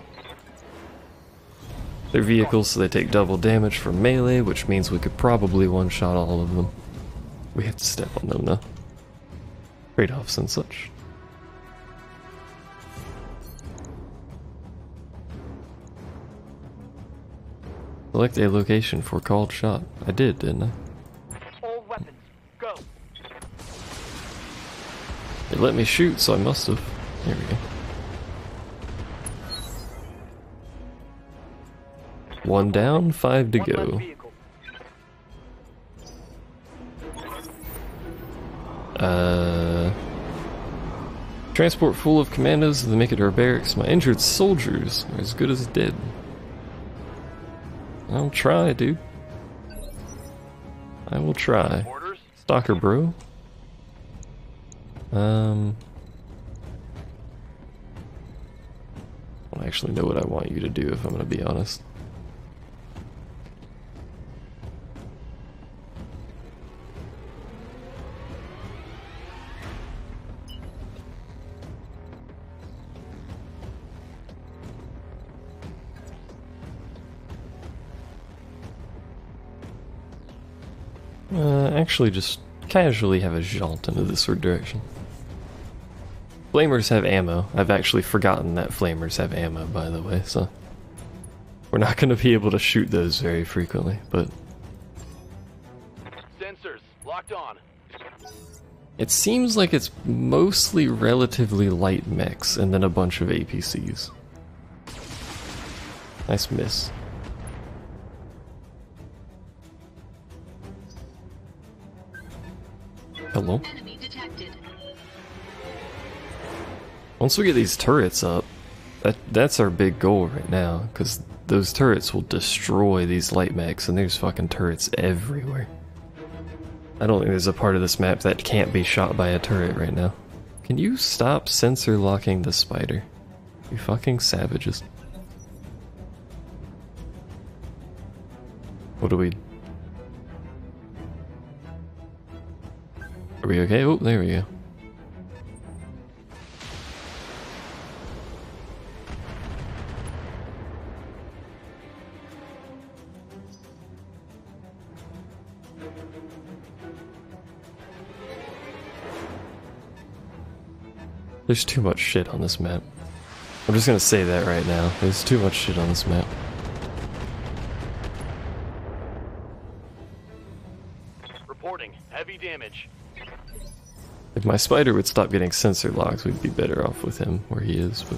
They're vehicles, so they take double damage from melee, which means we could probably one-shot all of them. We have to step on them, though. Trade-offs and such. Select a location for called shot. I did, didn't I? All weapons, go. It let me shoot, so I must have. There we go. One down, 5 to go. Transport full of commandos to make it to our barracks. My injured soldiers are as good as dead. I'll try, dude. I will try. Orders? Stalker, bro. I don't actually know what I want you to do, if I'm gonna be honest. Actually just casually have a jaunt into this direction. Flamers have ammo. I've actually forgotten that flamers have ammo, by the way, so we're not going to be able to shoot those very frequently, but Sensors locked on. it seems like it's mostly relatively light mechs and then a bunch of APCs. Nice miss. Hello? Enemy detected. Once we get these turrets up, that's our big goal right now, because those turrets will destroy these light mechs, and there's fucking turrets everywhere. I don't think there's a part of this map that can't be shot by a turret right now. Can you stop sensor locking the spider? You fucking savages. What do we... Are we okay? Oh, there we go. There's too much shit on this map. I'm just gonna say that right now. There's too much shit on this map. Reporting heavy damage. If my spider would stop getting sensor locks, we'd be better off with him where he is, but...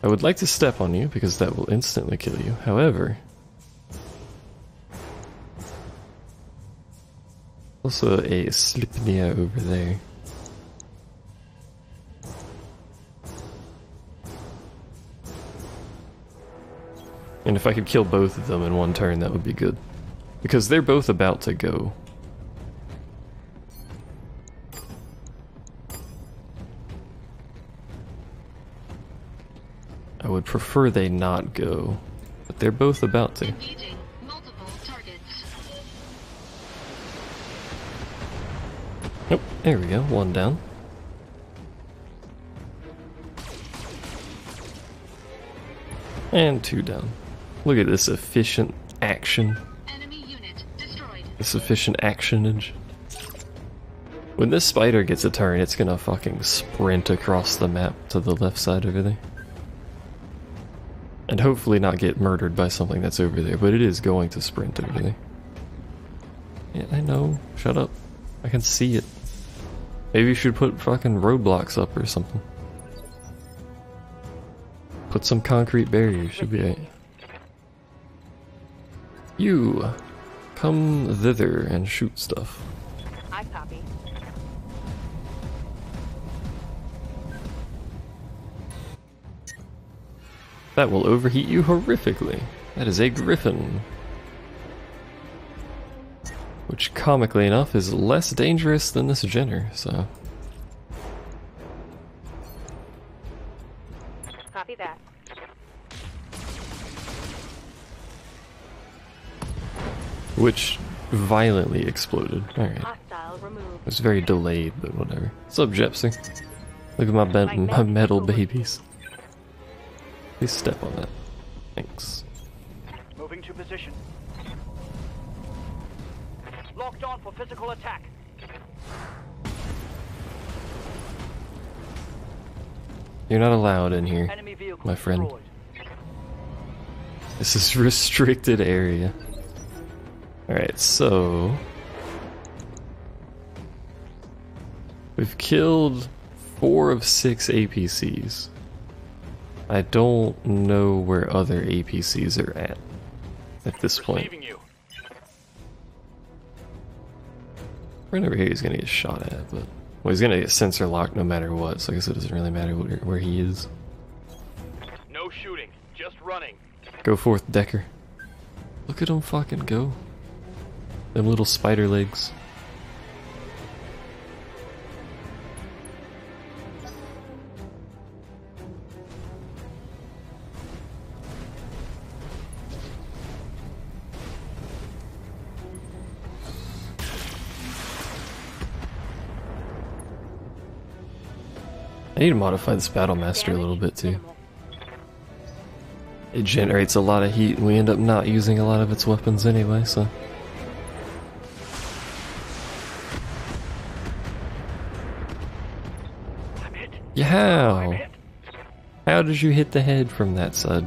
I would like to step on you, because that will instantly kill you. However... also a Slipnea over there. And if I could kill both of them in one turn, that would be good. Because they're both about to go. I would prefer they not go, but they're both about to. Engaging multiple targets. Nope, there we go, one down. And two down. Look at this efficient action. Enemy unit destroyed. This efficient actionage. When this spider gets a turn, it's gonna fucking sprint across the map to the left side over there. And hopefully not get murdered by something that's over there, but it is going to sprint over there. Yeah, I know. Shut up. I can see it. Maybe you should put fucking roadblocks up or something. Put some concrete barriers, should be right. You! Come thither and shoot stuff. I copy. That will overheat you horrifically. That is a griffin. Which, comically enough, is less dangerous than this Jenner, so... Copy that. Which violently exploded. Alright. Hostile removed. It was very delayed, but whatever. What's up, Jepsy? Look at my metal babies. Please step on that. Thanks. Moving to position. Locked on for physical attack. You're not allowed in here, Enemy vehicle my friend. destroyed. This is restricted area. Alright, so... we've killed 4 of 6 APCs. I don't know where other APCs are at this point. Receiving you. Right over here he's gonna get shot at, but... well, he's gonna get sensor locked no matter what, so I guess it doesn't really matter where he is. No shooting, just running. Go forth, Decker. Look at him fucking go. Them little spider legs. I need to modify this Battle Master a little bit too. It generates a lot of heat and we end up not using a lot of its weapons anyway, so... I'm hit. yeah, how? How did you hit the head from that side?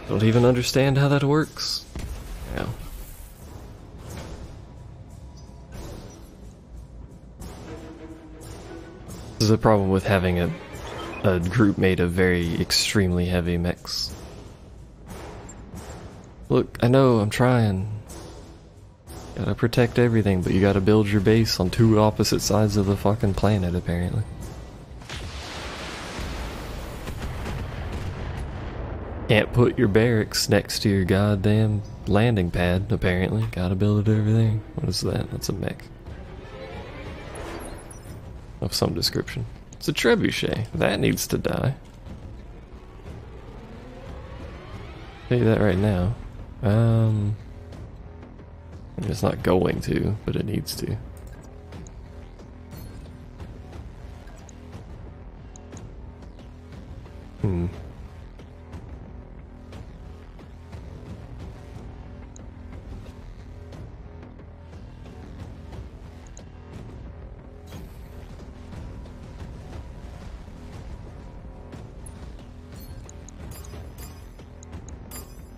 Don't even understand how that works. Yeah. This is a problem with having a group made of very extremely heavy mechs. Look, I know, I'm trying. Gotta protect everything, but you gotta build your base on 2 opposite sides of the fucking planet, apparently. Can't put your barracks next to your goddamn landing pad, apparently. Gotta build it over there. What is that? That's a mech. Of some description. It's a trebuchet. That needs to die. Tell you that right now. It's not going to, but it needs to.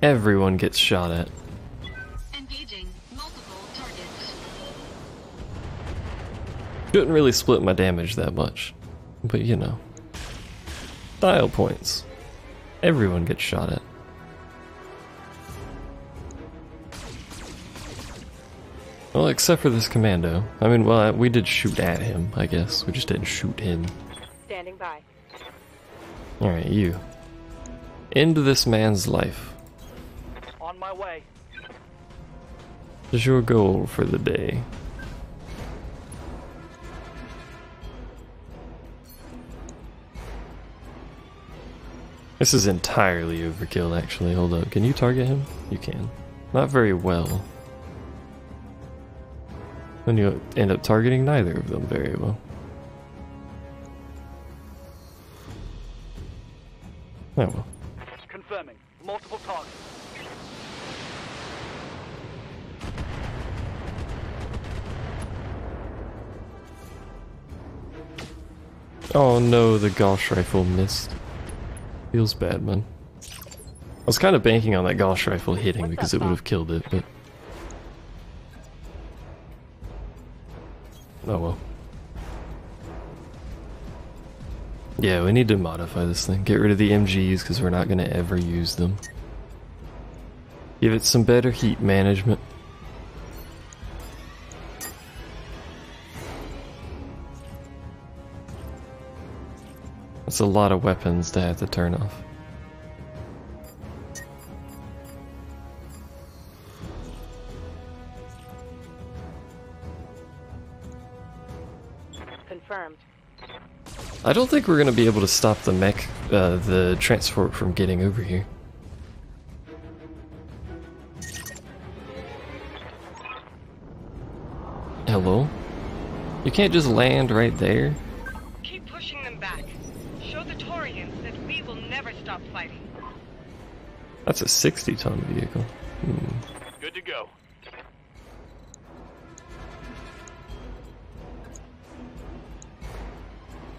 Everyone gets shot at. Engaging multiple targets. Shouldn't really split my damage that much. But you know. Style points. Everyone gets shot at. Well, except for this commando. I mean, well, we did shoot at him, I guess. We just didn't shoot him. Standing by. Alright, you. End this man's life. On my way. What is your goal for the day? This is entirely overkill, actually. Hold up. Can you target him? You can. Not very well. Then you end up targeting neither of them very well. Oh well. Confirming. Multiple targets. Oh no, the Gauss rifle missed. Feels bad, man. I was kind of banking on that Gauss rifle hitting because it would have killed it, but... oh well. Yeah, we need to modify this thing. Get rid of the MGs because we're not going to ever use them. Give it some better heat management. That's a lot of weapons to have to turn off. Confirmed. I don't think we're going to be able to stop the mech, the transport from getting over here. Hello? You can't just land right there? Keep pushing them back. Show the Taurians that we will never stop fighting. That's a 60-ton vehicle. Good to go.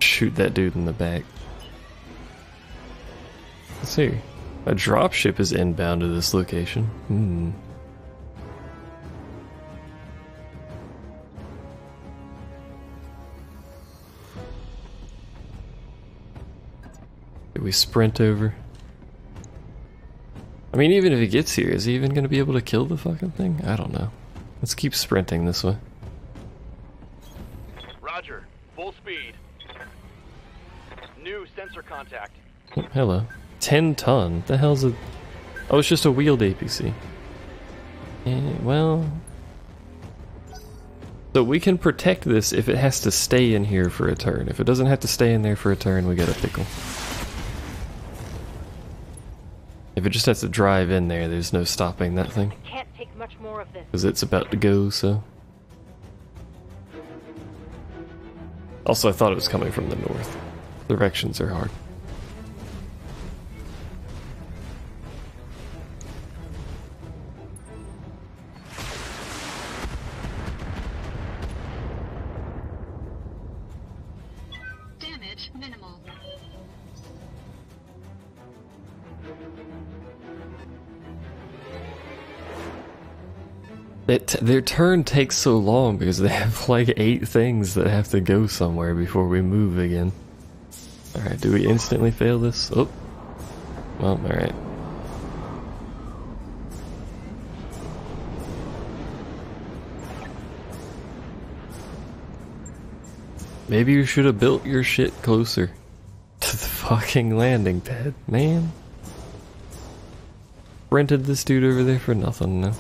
Shoot that dude in the back. Let's see. A dropship is inbound to this location. Did we sprint over? I mean, even if he gets here, is he even going to be able to kill the fucking thing? I don't know. Let's keep sprinting this way. Roger. Full speed. New sensor contact. Oh, hello. 10 ton? The hell's a... oh, it's just a wheeled APC. Well... so we can protect this if it has to stay in here for a turn. If it doesn't have to stay in there for a turn, we got a pickle. If it just has to drive in there, there's no stopping that thing. I can't take much more of this. Because it's about to go, so... also, I thought it was coming from the north. Directions are hard. Damage minimal. Their turn takes so long because they have like 8 things that have to go somewhere before we move again. Alright, do we instantly fail this? Oh. Well, alright. Maybe you should have built your shit closer to the fucking landing pad, man. Rented this dude over there for nothing now.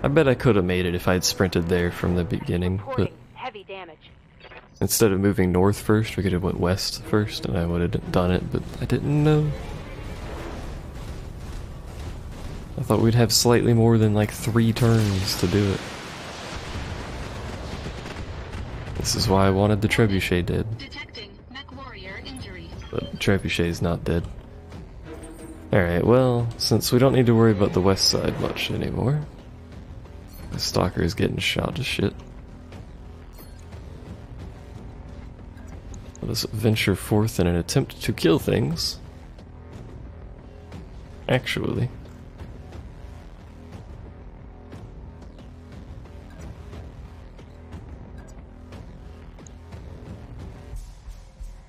I bet I could have made it if I'd sprinted there from the beginning, but Reporting heavy damage. instead of moving north first, we could have went west first, and I would have done it, but I didn't know. I thought we'd have slightly more than like 3 turns to do it. This is why I wanted the trebuchet dead. Detecting mech warrior injury. But the trebuchet's not dead. Alright, well, since we don't need to worry about the west side much anymore, the stalker is getting shot to shit. Let us venture forth in an attempt to kill things. actually.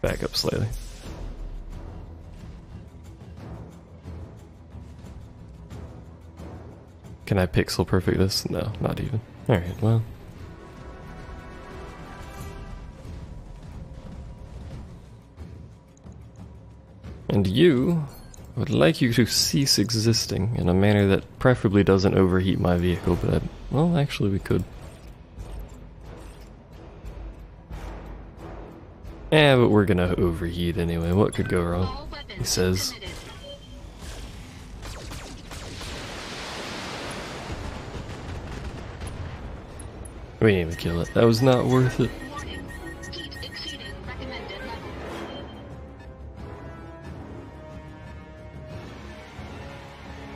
Back up slightly. Can I pixel perfect this? No, not even. Alright, well. And you, I would like you to cease existing in a manner that preferably doesn't overheat my vehicle, but well, actually we could. Eh, but we're gonna overheat anyway, what could go wrong? He says. We didn't even kill it. That was not worth it.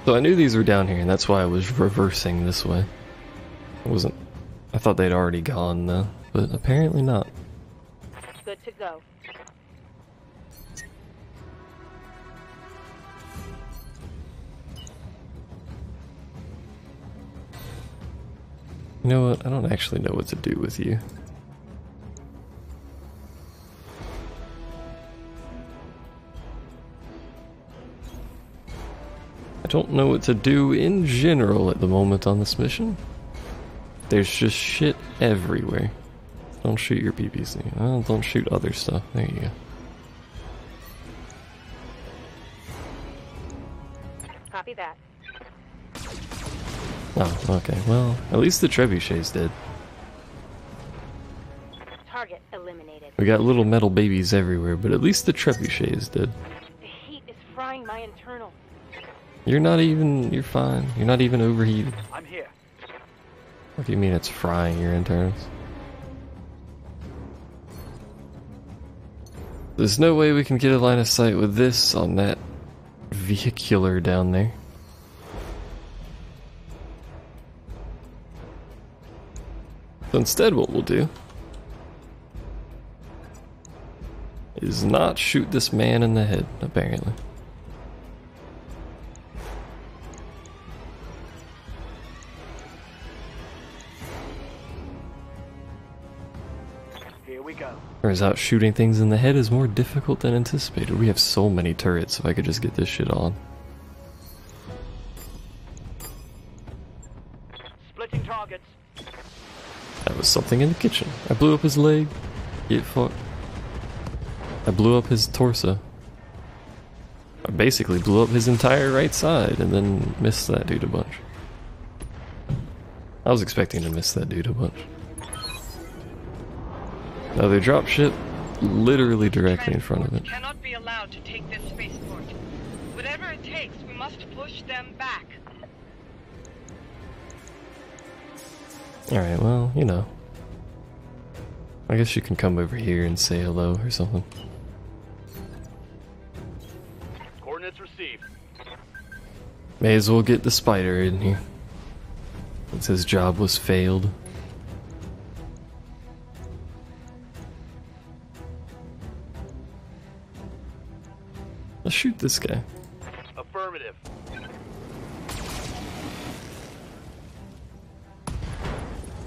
So I knew these were down here, and that's why I was reversing this way. I thought they'd already gone though, but apparently not. Good to go. You know what? I don't actually know what to do with you. I don't know what to do in general at the moment on this mission. There's just shit everywhere. Don't shoot your PPC. Well, don't shoot other stuff. There you go. Copy that. Oh, okay. Well, at least the trebuchet's dead. Target eliminated. We got little metal babies everywhere, but at least the trebuchet is dead. The heat is frying my internals. You're not even... You're fine. You're not even overheated. I'm here. What do you mean it's frying your internals? There's no way we can get a line of sight with this on that vehicular down there. So instead what we'll do is not shoot this man in the head, apparently. Here we go. Turns out shooting things in the head is more difficult than anticipated. We have so many turrets, if I could just get this shit on. Splitting targets. That was something in the kitchen. I blew up his leg. Get fucked. I blew up his torso. I basically blew up his entire right side and then missed that dude a bunch. I was expecting to miss that dude a bunch. Another dropship literally directly in front of it. Cannot be allowed to take this spaceport. Whatever it takes, we must push them back. Alright, well, you know. I guess you can come over here and say hello or something. Coordinates received. May as well get the spider in here. Since his job was failed. Let's shoot this guy. Affirmative.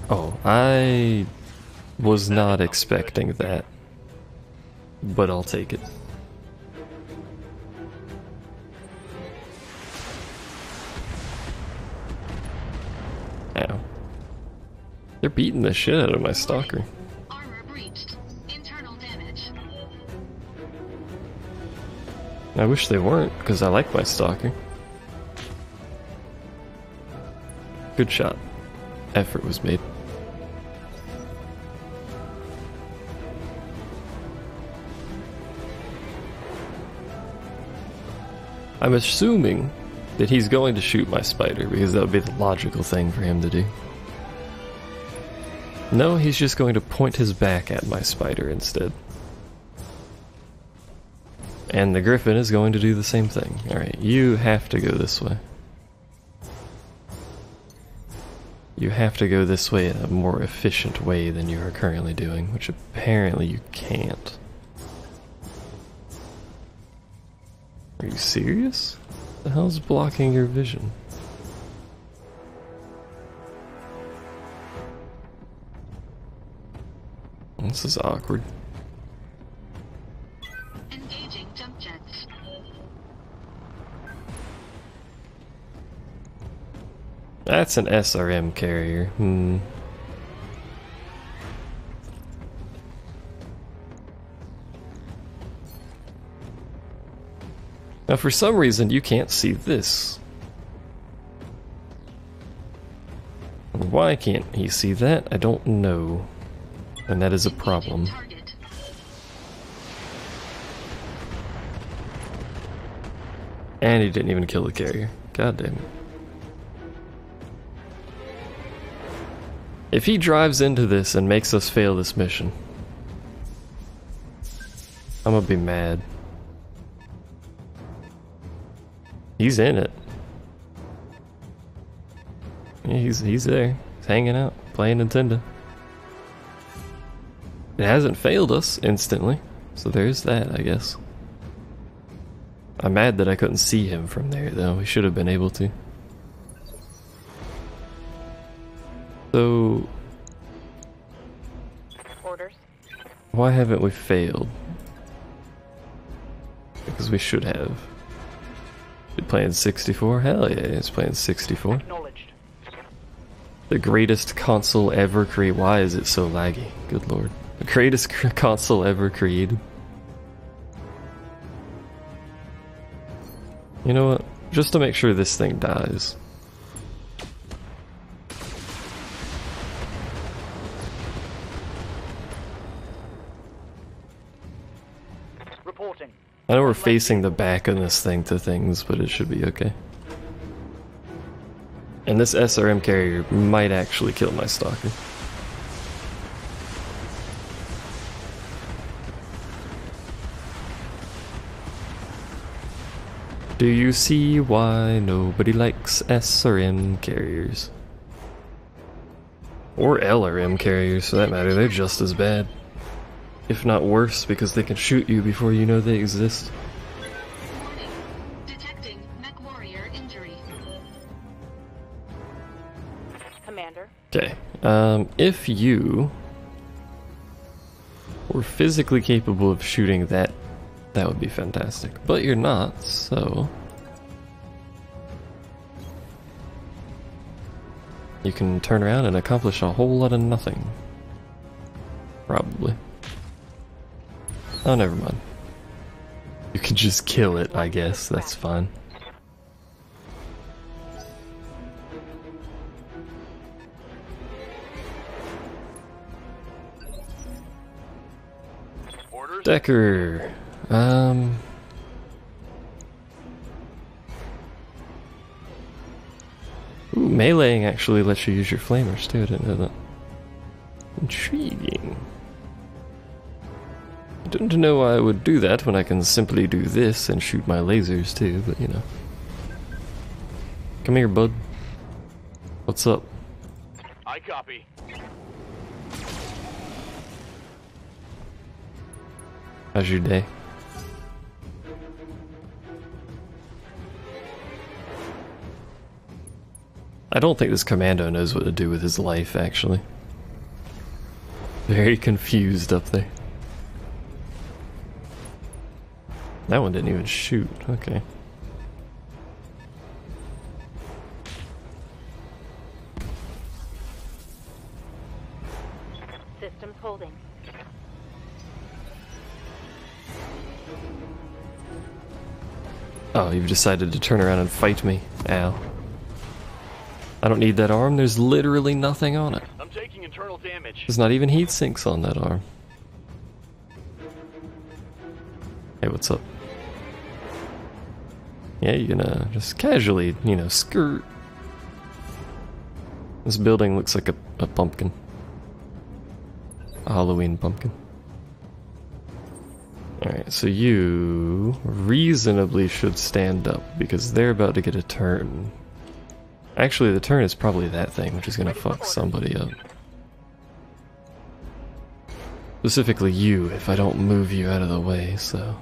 Oh, I was not expecting that. But I'll take it. Ow. They're beating the shit out of my stalker. Armor breached. Internal damage. I wish they weren't, because I like my stalker. Good shot. Effort was made. I'm assuming that he's going to shoot my spider, because that would be the logical thing for him to do. No, he's just going to point his back at my spider instead. And the griffin is going to do the same thing. Alright, you have to go this way. You have to go this way in a more efficient way than you are currently doing, which apparently you can't. Are you serious? The hell's blocking your vision? This is awkward. Engaging jump jets. That's an SRM carrier. Now for some reason you can't see this. Why can't he see that? I don't know. And that is a problem. Target. And he didn't even kill the carrier. God damn it. If he drives into this and makes us fail this mission, I'm gonna be mad. He's in it. Yeah, he's there. He's hanging out, playing Nintendo. It hasn't failed us instantly, so there's that, I guess. I'm mad that I couldn't see him from there, though. We should have been able to. So, Orders. why haven't we failed? Because we should have. We playing 64? Hell yeah, it's playing 64. Acknowledged. The greatest console ever created. Why is it so laggy? Good lord. The greatest console ever created. You know what? Just to make sure this thing dies. Reporting. I know we're facing the back of this thing to things, but it should be okay. And this SRM carrier might actually kill my stalker. Do you see why nobody likes SRM carriers? Or LRM carriers, for that matter, they're just as bad. If not worse, because they can shoot you before you know they exist. Warning. Detecting mech warrior injury. Commander. Okay, if you were physically capable of shooting that, that would be fantastic. But you're not, so... you can turn around and accomplish a whole lot of nothing. Probably. Oh, never mind. You can just kill it, I guess. That's fine. Orders. Decker. Ooh, meleeing actually lets you use your flamers too, I didn't know that. Intriguing. I didn't know I would do that when I can simply do this and shoot my lasers too, but you know. Come here, bud. What's up? I copy. How's your day? I don't think this commando knows what to do with his life, actually. Very confused up there. That one didn't even shoot, okay. Systems holding. Oh, you've decided to turn around and fight me. Ow. I don't need that arm, there's literally nothing on it. I'm taking internal damage. There's not even heat sinks on that arm. Hey, what's up? Yeah, you're gonna just casually, you know, skirt. This building looks like a pumpkin. A Halloween pumpkin. Alright, so you reasonably should stand up because they're about to get a turn. Actually, the turn is probably that thing, which is gonna fuck somebody up. Specifically you, if I don't move you out of the way, so...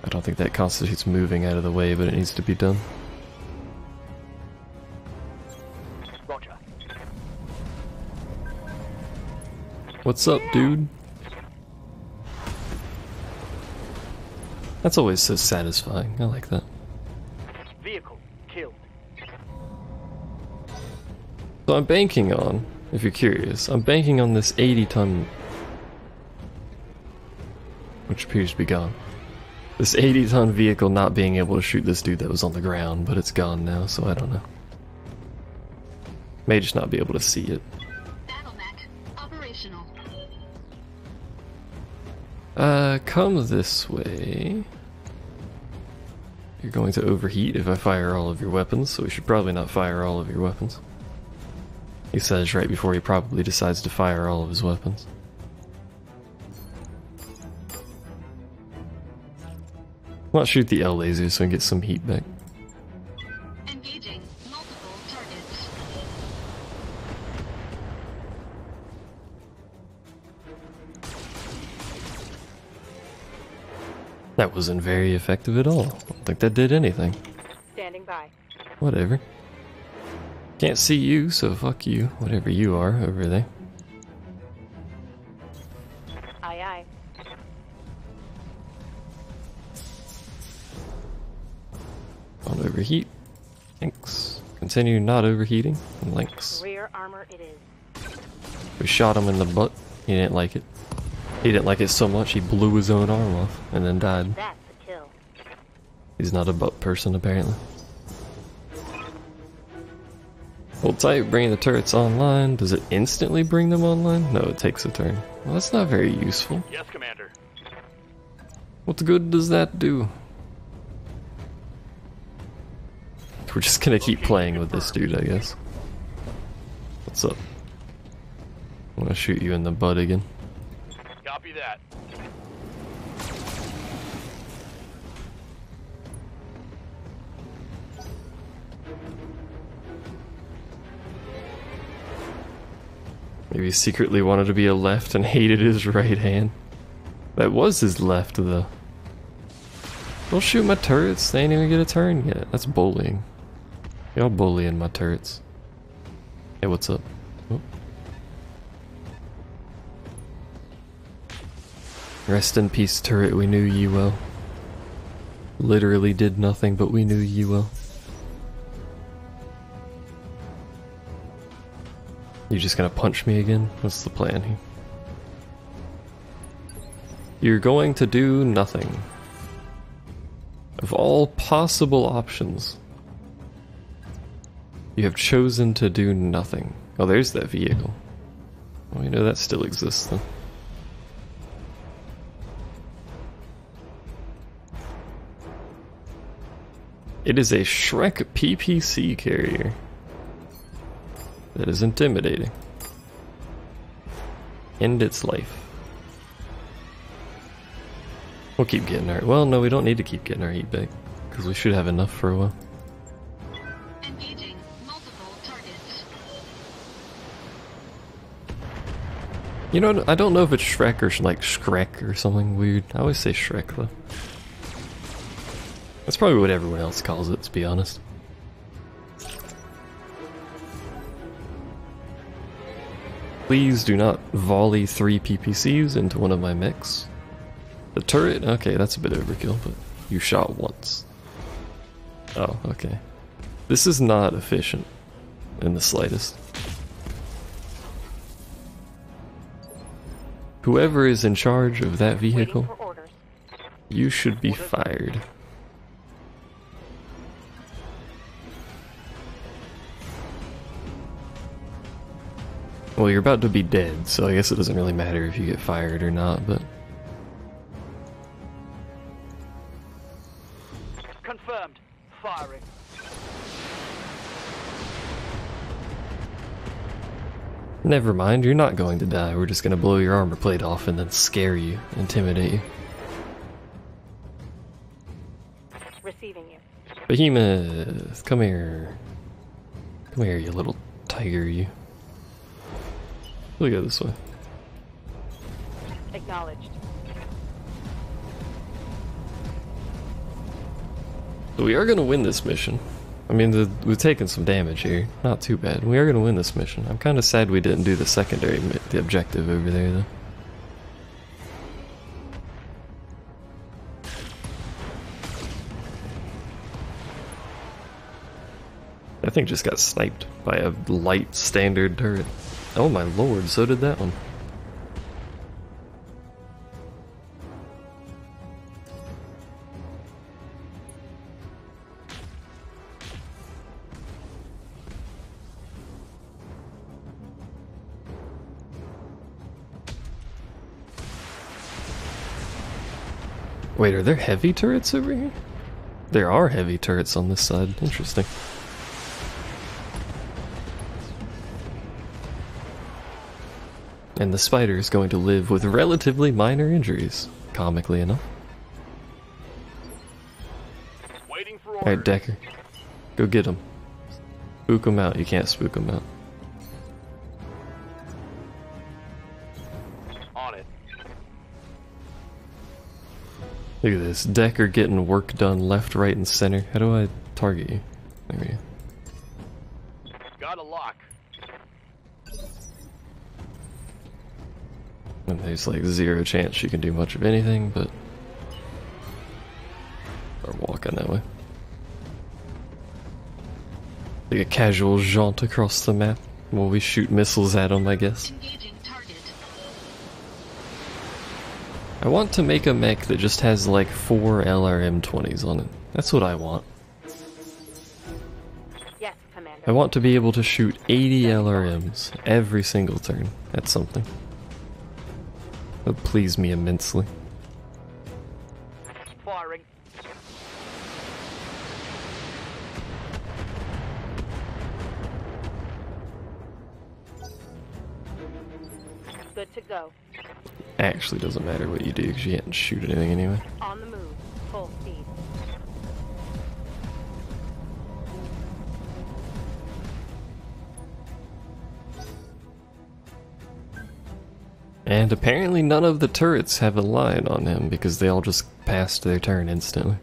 I don't think that constitutes moving out of the way, but it needs to be done. Roger. What's up, dude? That's always so satisfying. I like that. Vehicle killed. So I'm banking on, if you're curious, I'm banking on this 80-ton, which appears to be gone. This 80-ton vehicle not being able to shoot this dude that was on the ground, but it's gone now, so I don't know. May just not be able to see it. BattleMech operational. Come this way. You're going to overheat if I fire all of your weapons, so we should probably not fire all of your weapons. He says right before he probably decides to fire all of his weapons. Why not shoot the L laser so we can get some heat back? Engaging multiple targets. That wasn't very effective at all. I don't think that did anything. Standing by. Whatever. Can't see you, so fuck you, whatever you are over there. Aye, aye. Don't overheat. Thanks. Continue not overheating. Thanks. Rear armor it is. We shot him in the butt. He didn't like it. He didn't like it so much he blew his own arm off and then died. That's a kill. He's not a butt person apparently. Hold tight, bringing the turrets online. Does it instantly bring them online? No, it takes a turn. Well, that's not very useful. Yes, Commander. What good does that do? We're just gonna keep playing with this dude, I guess. What's up? I'm gonna shoot you in the butt again. Copy that. Maybe he secretly wanted to be a left and hated his right hand. That was his left, though. Don't shoot my turrets, they ain't even get a turn yet. That's bullying. Y'all bullying my turrets. Hey, what's up? Oh. Rest in peace, turret, we knew ye well. Literally did nothing, but we knew ye well. You just gonna punch me again? What's the plan here? You're going to do nothing. Of all possible options, you have chosen to do nothing. Oh, there's that vehicle. Well, you know that still exists then. It is a Shrek PPC carrier. That is intimidating. End its life. We'll keep getting our... Well, no, we don't need to keep getting our heat back, because we should have enough for a while. Engaging multiple targets. You know, I don't know if it's Shrek or like Shrek or something weird. I always say Shrek, though. That's probably what everyone else calls it, to be honest. Please do not volley 3 PPCs into one of my mechs. The turret? Okay, that's a bit overkill, but you shot once. Oh, okay. This is not efficient in the slightest. Whoever is in charge of that vehicle, Waiting for orders. you should be fired. Well, you're about to be dead, so I guess it doesn't really matter if you get fired or not, but... Confirmed. Firing. Never mind, you're not going to die. We're just gonna blow your armor plate off and then scare you, intimidate you. Receiving you. Behemoth, come here. Come here, you little tiger, you. We'll go this way. Acknowledged. We are gonna win this mission. I mean, we've taken some damage here. Not too bad. We are gonna win this mission. I'm kind of sad we didn't do the secondary, the objective over there, though. I think just got sniped by a light standard turret. Oh my lord, so did that one. Wait, are there heavy turrets over here? There are heavy turrets on this side. Interesting. And the spider is going to live with relatively minor injuries, comically enough. Waiting for Alright, Decker. Go get him. Spook him out. You can't spook him out. On it. Look at this. Decker getting work done left, right, and center. How do I target you? There we go. Got a lock. And there's like zero chance you can do much of anything, but... Or walking that way. Like a casual jaunt across the map while we shoot missiles at them, I guess. Engaging target. I want to make a mech that just has like 4 LRM-20s on it. That's what I want. Yes, Commander. I want to be able to shoot 80 LRMs every single turn at something. That would please me immensely. Firing. Good to go. Actually doesn't matter what you do because you can't shoot anything anyway. On the move. Full speed. And apparently none of the turrets have a line on him because they all just passed their turn instantly.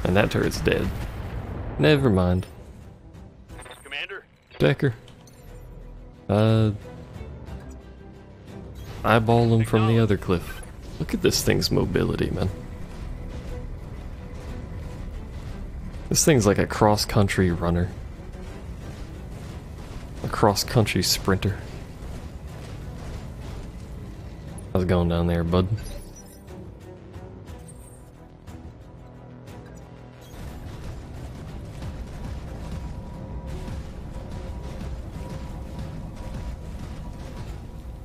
And that turret's dead. Never mind. Commander? Decker. Eyeball him from the other cliff. Look at this thing's mobility, man. This thing's like a cross-country runner. A cross-country sprinter. How's it going down there, bud?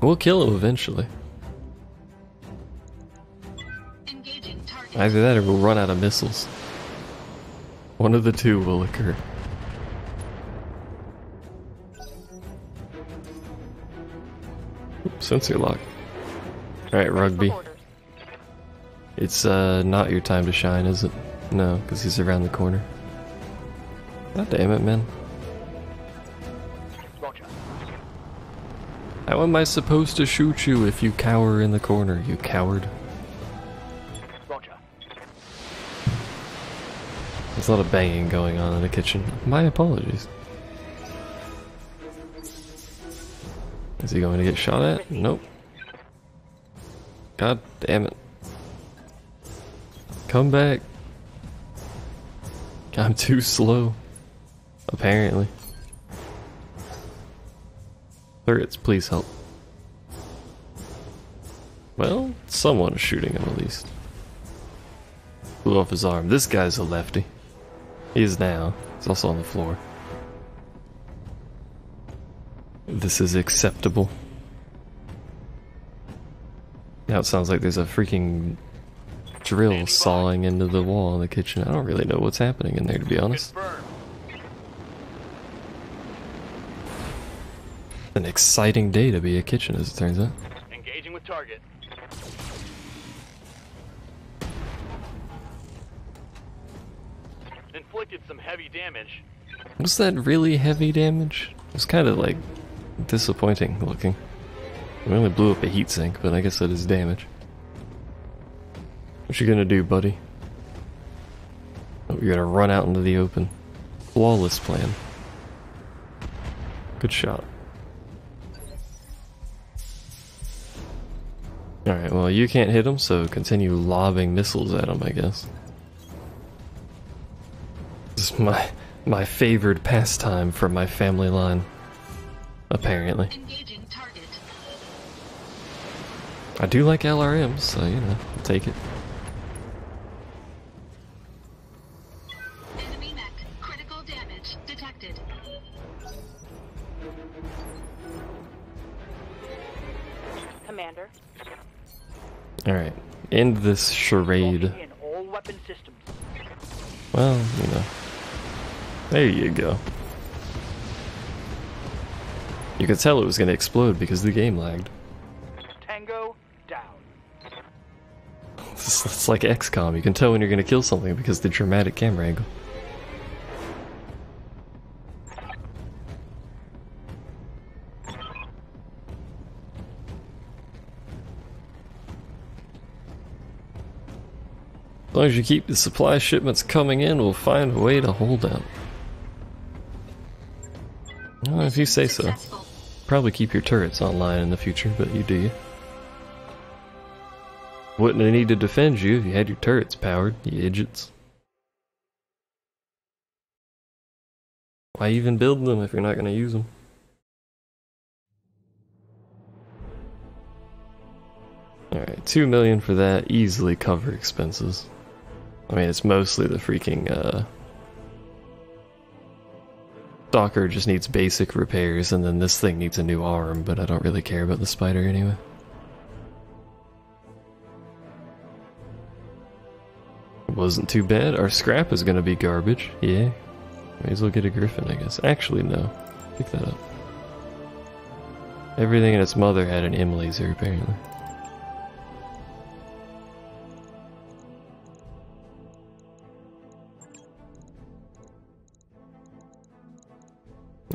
We'll kill him eventually. Engaging target. Either that or we'll run out of missiles. One of the two will occur. Oops, sensor lock. Alright, Rugby. It's not your time to shine, is it? No, because he's around the corner. God damn it, man. Roger. How am I supposed to shoot you if you cower in the corner, you coward? Roger. There's a lot of banging going on in the kitchen. My apologies. Is he going to get shot at? Nope. God damn it. Come back. I'm too slow. Apparently. Turrets, please help. Well, someone is shooting him at least. Blew off his arm. This guy's a lefty. He is now. He's also on the floor. This is acceptable. Now it sounds like there's a freaking drill sawing into the wall in the kitchen. I don't really know what's happening in there, to be honest. Confirmed. An exciting day to be a kitchen, as it turns out. Engaging with target. Inflicted some heavy damage. Was that really heavy damage? It was kind of like disappointing looking. We only blew up a heatsink, but I guess that is damage. What you gonna do, buddy? You're gonna run out into the open. Flawless plan. Good shot. Alright, well, you can't hit him, so continue lobbing missiles at him, I guess. This is my favored pastime from my family line. Apparently. Engaging target. I do like LRMs, so, you know, I'll take it. Enemy mech. Critical damage detected. Commander. Alright, end this charade. In all weapon systems. Well, you know. There you go. You could tell it was going to explode because the game lagged. Tango down. It's like XCOM. You can tell when you're going to kill something because of the dramatic camera angle. As long as you keep the supply shipments coming in, we'll find a way to hold out. Well, if you say so. Successful. Probably keep your turrets online in the future, but you do you. Wouldn't have need to defend you if you had your turrets powered, you idiots. Why even build them if you're not going to use them? Alright, 2 million for that, easily cover expenses. I mean, it's mostly the freaking, Stalker just needs basic repairs, and then this thing needs a new arm, but I don't really care about the spider anyway. It wasn't too bad. Our scrap is gonna be garbage. Yeah. May as well get a griffin, I guess. Actually, no. Pick that up. Everything and its mother had an M laser, apparently.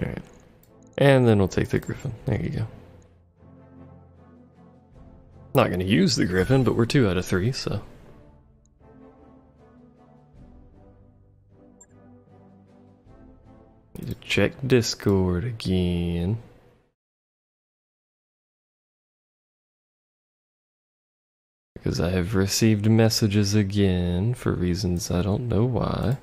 Alright. And then we'll take the griffin. There you go. Not gonna use the griffin, but we're 2 out of 3, so. Need to check Discord again. Because I have received messages again for reasons I don't know why.